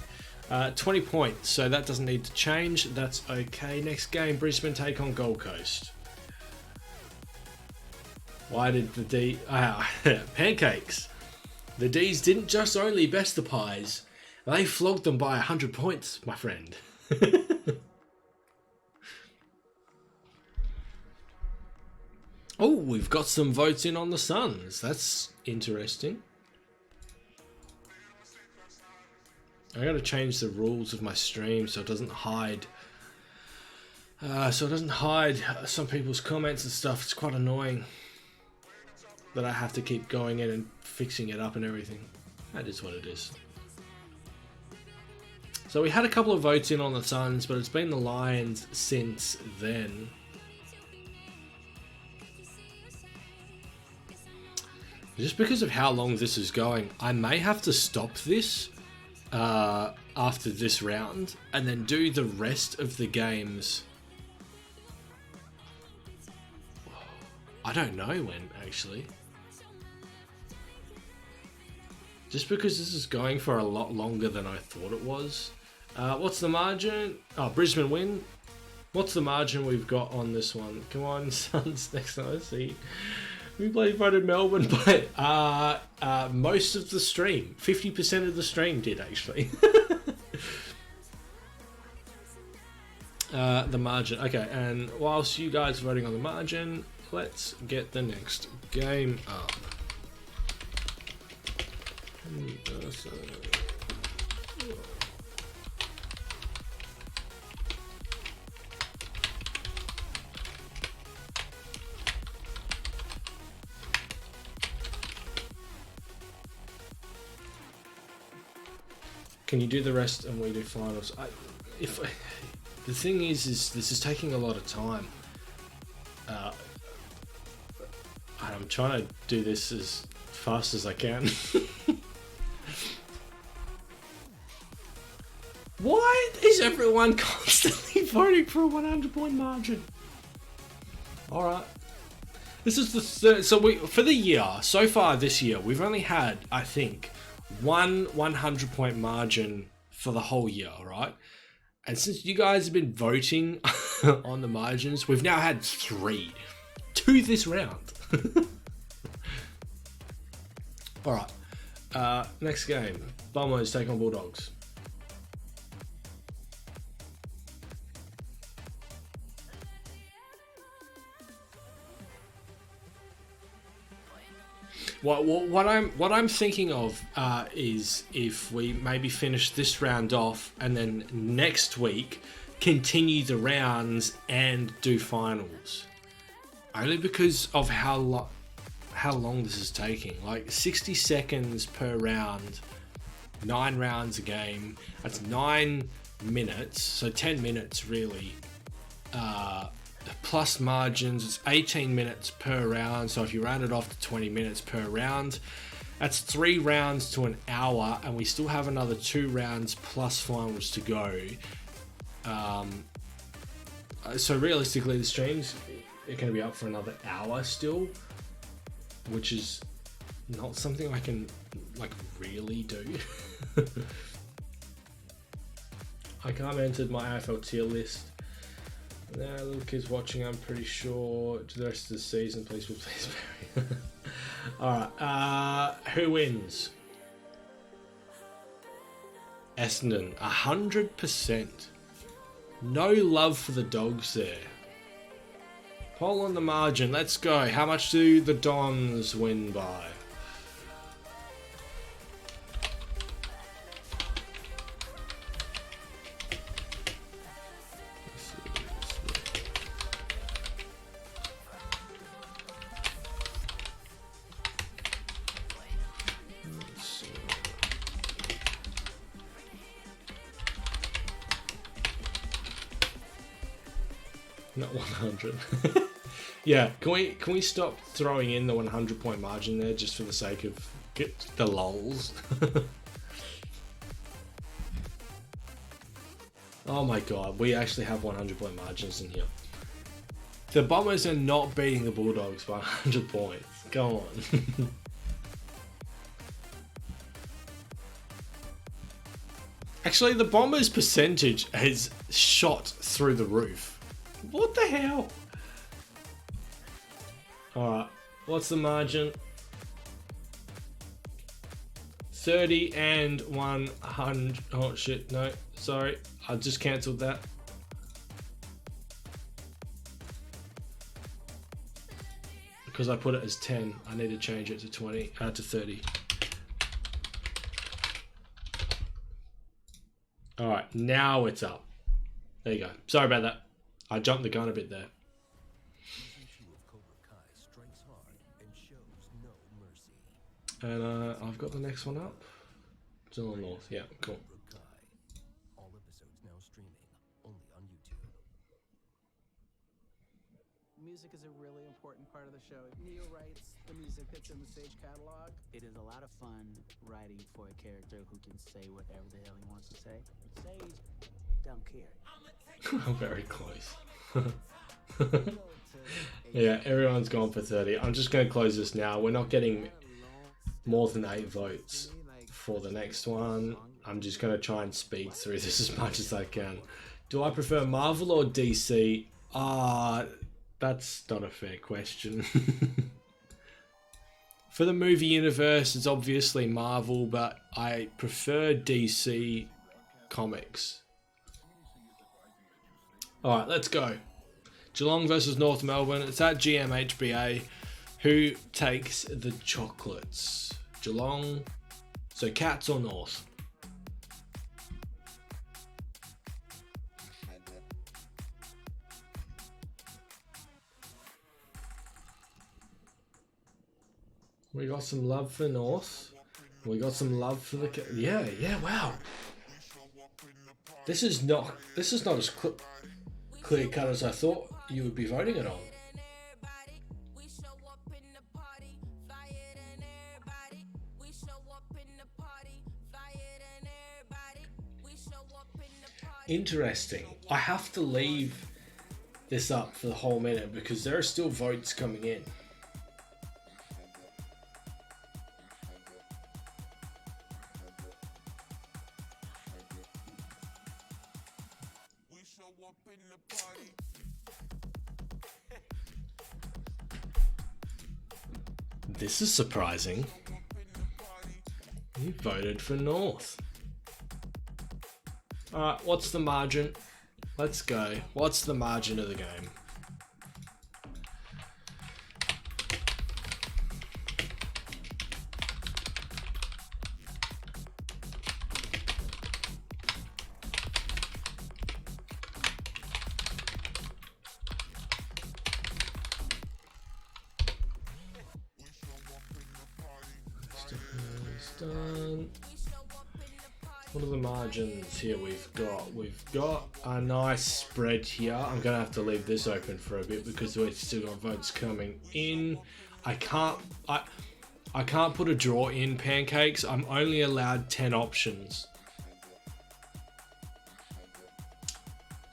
20 points, so that doesn't need to change. That's okay. Next game, Brisbane take on Gold Coast. Why did the D... Pancakes. The Ds didn't just only best the Pies. They flogged them by 100 points, my friend. Oh, we've got some votes in on the Suns. That's interesting. I gotta change the rules of my stream so it doesn't hide. Some people's comments and stuff. It's quite annoying that I have to keep going in and fixing it up and everything. That is what it is. So we had a couple of votes in on the Suns, but it's been the Lions since then. Just because of how long this is going, I may have to stop this after this round and then do the rest of the games. I don't know when, actually. Just because this is going for a lot longer than I thought it was. What's the margin? Oh, Brisbane win. What's the margin we've got on this one? Come on, Suns, next time. Let's see. We played voted Melbourne, but most of the stream, 50% of the stream did actually. The margin, okay. And whilst you guys are voting on the margin, let's get the next game up. Can you do the rest and we do finals? The thing is this is taking a lot of time. I'm trying to do this as fast as I can. Why is everyone constantly voting for a 100-point margin? Alright. This is the third... So for the year, so far this year, we've only had, I think, one 100-point margin for the whole year, right? And since you guys have been voting on the margins, we've now had 3. to this round. All right. Next game. Bombers take on Bulldogs. What I'm thinking of is if we maybe finish this round off and then next week continue the rounds and do finals. Only because of how long this is taking. Like 60 seconds per round, 9 rounds a game. That's 9 minutes, so 10 minutes really. Plus margins, it's 18 minutes per round, so if you round it off to 20 minutes per round, that's 3 rounds to an hour, and we still have another 2 rounds plus finals to go. So realistically, the streams are going to be up for another hour still, which is not something I can like really do. I can't enter my AFL tier list. Nah, little kids watching, I'm pretty sure. To the rest of the season, please, Barry. Alright, who wins? Essendon, 100%. No love for the Dogs there. Poll on the margin, let's go. How much do the Dons win by? Not 100. Yeah, can we stop throwing in the 100 point margin there just for the sake of the lols? Oh my god, we actually have 100 point margins in here. The Bombers are not beating the Bulldogs by 100 points. Go on. Actually, the Bombers' percentage has shot through the roof. What the hell? Alright, what's the margin? 30 and 100. Oh shit, no, sorry. I just cancelled that. Because I put it as 10, I need to change it to 20, to 30. Alright, now it's up. There you go. Sorry about that. I jumped the gun a bit there. And I've got the next one up. Still on North, yeah, cool. All episodes now streaming only on YouTube. Music is a really important part of the show. Neil writes the music that's in the stage catalog. It is a lot of fun writing for a character who can say whatever the hell he wants to say. Sage don't care. I'm very close. Yeah, everyone's gone for 30. I'm just going to close this now. We're not getting more than 8 votes for the next one. I'm just going to try and speed through this as much as I can. Do I prefer Marvel or DC? That's not a fair question. For the movie universe, it's obviously Marvel, but I prefer DC comics. Alright, let's go. Geelong versus North Melbourne. It's at GMHBA. Who takes the chocolates? Geelong. So Cats or North? We got some love for North. We got some love for the... Yeah, wow. This is not as clear cut as I thought you would be voting it on. Interesting. I have to leave this up for the whole minute because there are still votes coming in. This is surprising. You voted for North. Alright, what's the margin? Let's go. What's the margin of the game? Done. What are the margins here we've got? We've got a nice spread here. I'm gonna have to leave this open for a bit because we've still got votes coming in. I can't put a draw in Pancakes. I'm only allowed 10 options.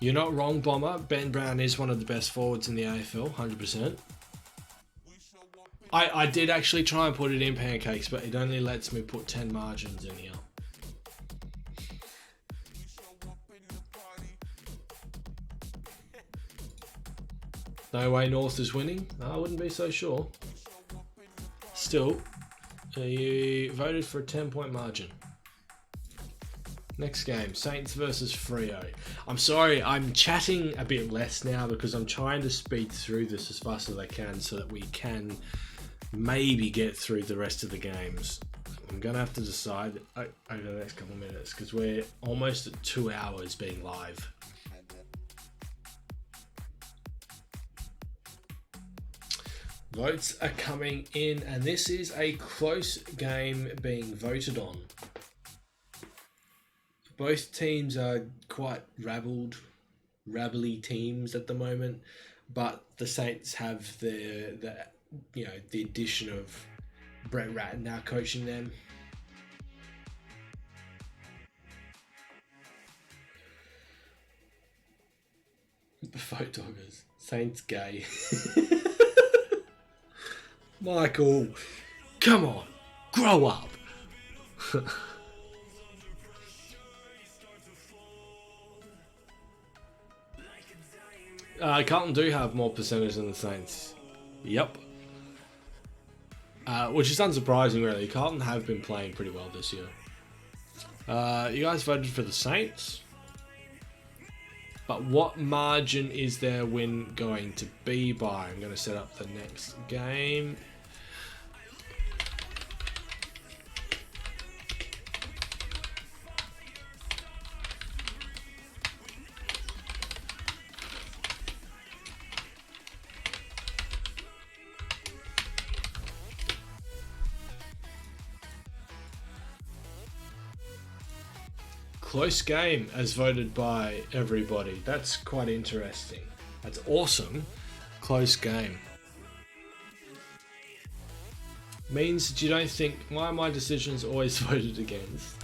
You're not wrong, Bomber. Ben Brown is one of the best forwards in the AFL, 100%. I did actually try and put it in Pancakes, but it only lets me put 10 margins in here. No way North is winning? No, I wouldn't be so sure. Still, you voted for a 10-point margin. Next game, Saints versus Freo. I'm sorry, I'm chatting a bit less now because I'm trying to speed through this as fast as I can so that we can maybe get through the rest of the games. I'm gonna have to decide over the next couple of minutes because we're almost at 2 hours being live. Votes are coming in, and this is a close game being voted on. Both teams are quite rabbly teams at the moment, but the Saints have the addition of Brett Ratton now coaching them. The vote doggers. Saints gay. Michael, come on, grow up. Carlton do have more percentage than the Saints. Yep. Which is unsurprising, really. Carlton have been playing pretty well this year. You guys voted for the Saints. But what margin is their win going to be by? I'm going to set up the next game. Close game as voted by everybody. That's quite interesting. That's awesome. Close game. Means that you don't think, why are my decisions always voted against?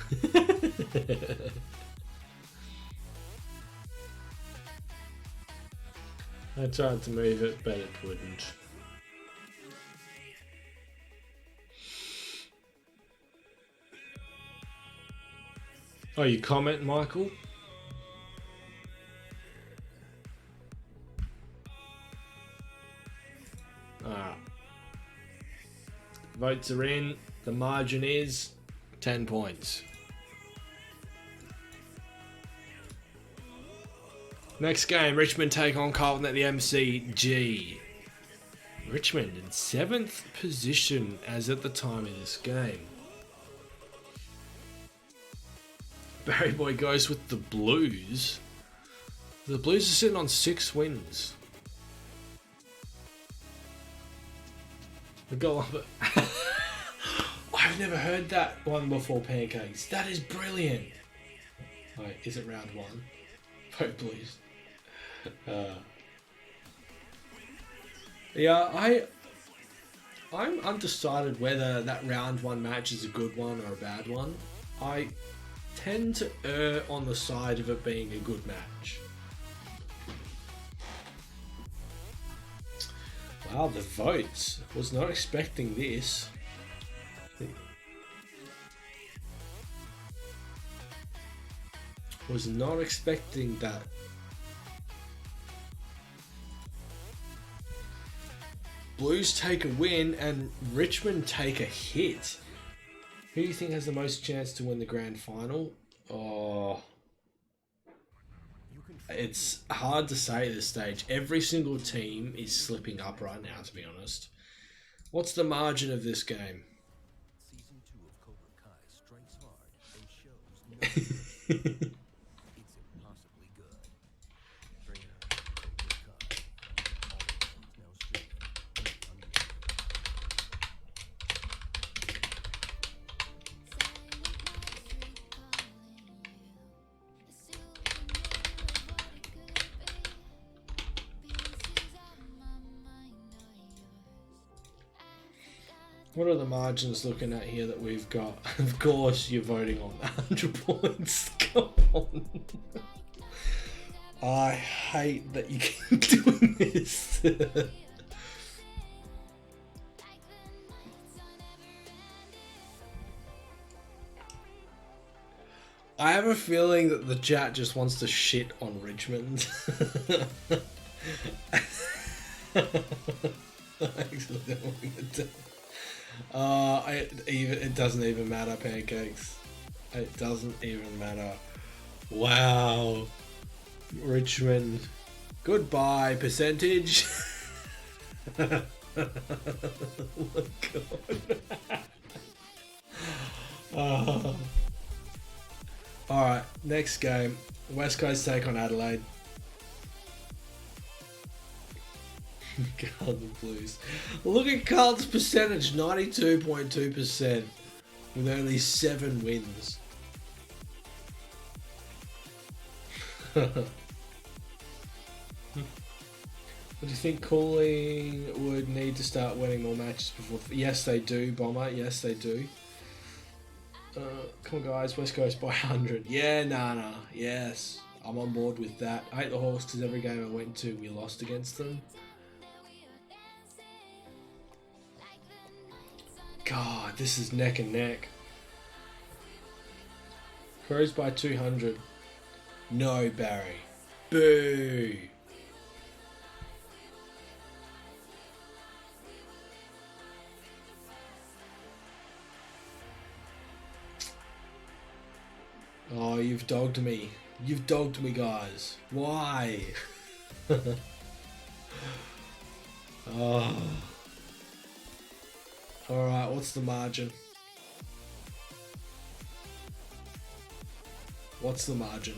I tried to move it, but it wouldn't. Oh, you comment, Michael? Votes are in. The margin is 10 points. Next game, Richmond take on Carlton at the MCG. Richmond in 7th position as at the time of this game. Barry Boy goes with the Blues. The Blues are sitting on 6 wins. I've never heard that one before, Pancakes. That is brilliant. Wait, is it round 1? Vote Blues. Yeah, I'm undecided whether that round 1 match is a good one or a bad one. I tend to err on the side of it being a good match. Wow, the votes. Was not expecting this. Was not expecting that. Blues take a win and Richmond take a hit. Who do you think has the most chance to win the grand final? Oh, it's hard to say at this stage. Every single team is slipping up right now, to be honest. What's the margin of this game? Season 2 of Cobra Kai strikes hard and shows no mercy. It's impossibly good. Bring it on, Cobra Kai. All episodes now streaming only on YouTube. What are the margins looking at here that we've got? Of course, you're voting on 100 points. Come on. I hate that you keep doing this. I have a feeling that the chat just wants to shit on Richmond. Actually, don't want to do. It doesn't even matter, pancakes. It doesn't even matter. Wow. Richmond. Goodbye, percentage. Oh my god. Oh. Alright, next game. West Coast take on Adelaide. Carlton Blues. Look at Carlton's percentage, 92.2%, with only 7 wins. What do you think? Cooling would need to start winning more matches before? Yes, they do, Bomber. Yes, they do. Come on, guys. West Coast by 100. Yeah, nah. Yes, I'm on board with that. I hate the Hawks because every game I went to, we lost against them. God, this is neck and neck. Crows by 200. No, Barry. Boo. Oh, you've dogged me. You've dogged me, guys. Why? Oh. Alright, what's the margin? What's the margin?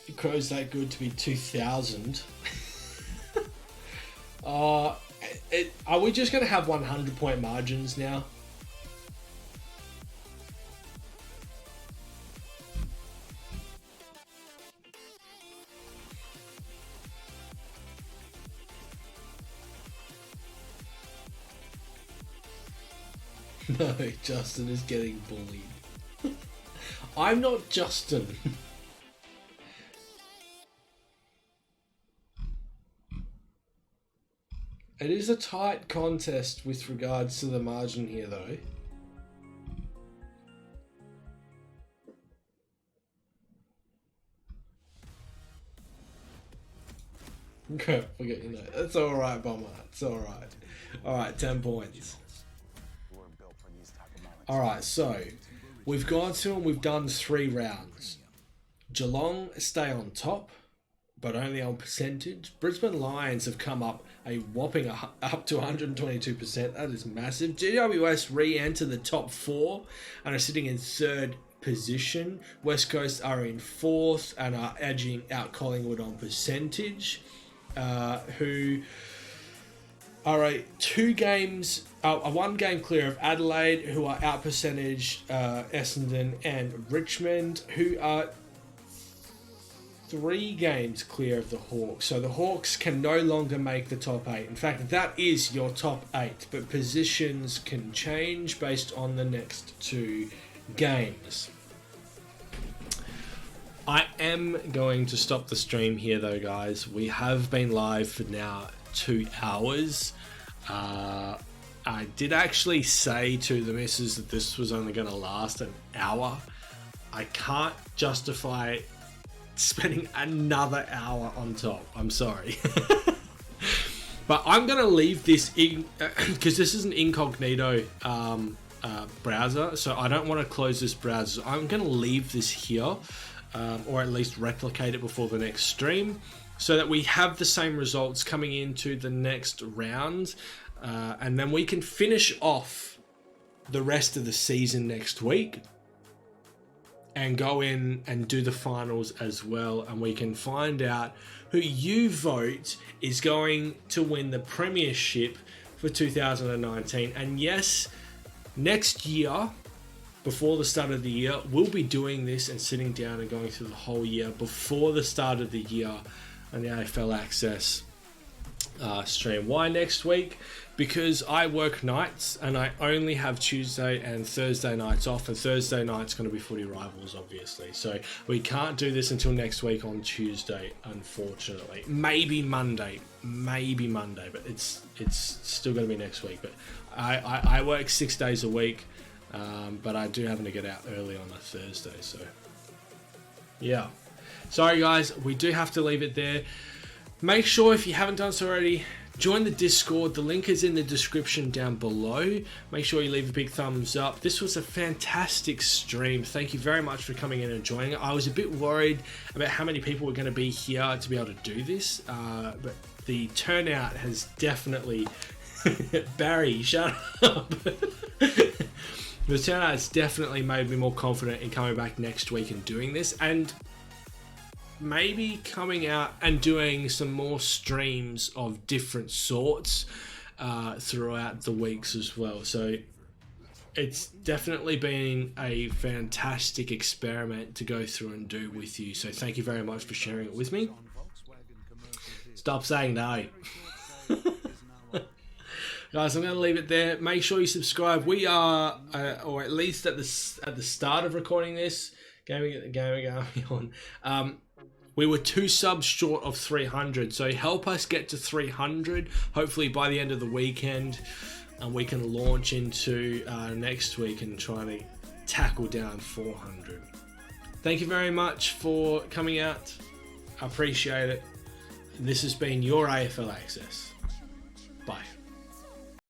The Crow's that good to be 2,000. Are we just going to have 100-point margins now? No, Justin is getting bullied. I'm not Justin. It is a tight contest with regards to the margin here, though. Okay, forget you know. It's alright, Bomber. It's alright. Alright, 10 points. Alright, so we've gone to and we've done 3 rounds. Geelong stay on top, but only on percentage. Brisbane Lions have come up a whopping up to 122%. That is massive. GWS re-enter the top 4 and are sitting in 3rd position. West Coast are in 4th and are edging out Collingwood on percentage, who are a 1 game clear of Adelaide, who are out percentage Essendon and Richmond, who are 3 games clear of the Hawks. So the Hawks can no longer make the top 8. In fact, that is your top 8, but positions can change based on the next 2 games. I am going to stop the stream here though, guys. We have been live for now 2 hours. I did actually say to the missus that this was only going to last an hour. I can't justify spending another hour on top. I'm sorry. But I'm going to leave this in, because this is an incognito browser, so I don't want to close this browser. So I'm going to leave this here, or at least replicate it before the next stream, so that we have the same results coming into the next round, and then we can finish off the rest of the season next week and go in and do the finals as well, and we can find out who you vote is going to win the premiership for 2019. And yes, next year, before the start of the year, we'll be doing this and sitting down and going through the whole year before the start of the year on the AFL Access stream. Why next week? Because I work nights and I only have Tuesday and Thursday nights off, and Thursday night's going to be footy rivals, obviously. So we can't do this until next week on Tuesday, unfortunately. Maybe Monday, but it's still going to be next week. But I work 6 days a week, but I do happen to get out early on a Thursday. So yeah, sorry guys, we do have to leave it there. Make sure, if you haven't done so already, join the Discord. The link is in the description down below. Make sure you leave a big thumbs up. This was a fantastic stream. Thank you very much for coming in and joining it. I was a bit worried about how many people were going to be here to be able to do this, but the turnout has definitely... Barry, shut up. The turnout has definitely made me more confident in coming back next week and doing this, and maybe coming out and doing some more streams of different sorts throughout the weeks as well. So it's definitely been a fantastic experiment to go through and do with you. So thank you very much for sharing it with me. Stop saying no. Guys, I'm going to leave it there. Make sure you subscribe. We are, or at least at the start of recording this, going on, we were 2 subs short of 300, so help us get to 300, hopefully by the end of the weekend, and we can launch into next week and try to tackle down 400. Thank you very much for coming out. I appreciate it. This has been your AFL Access. Bye.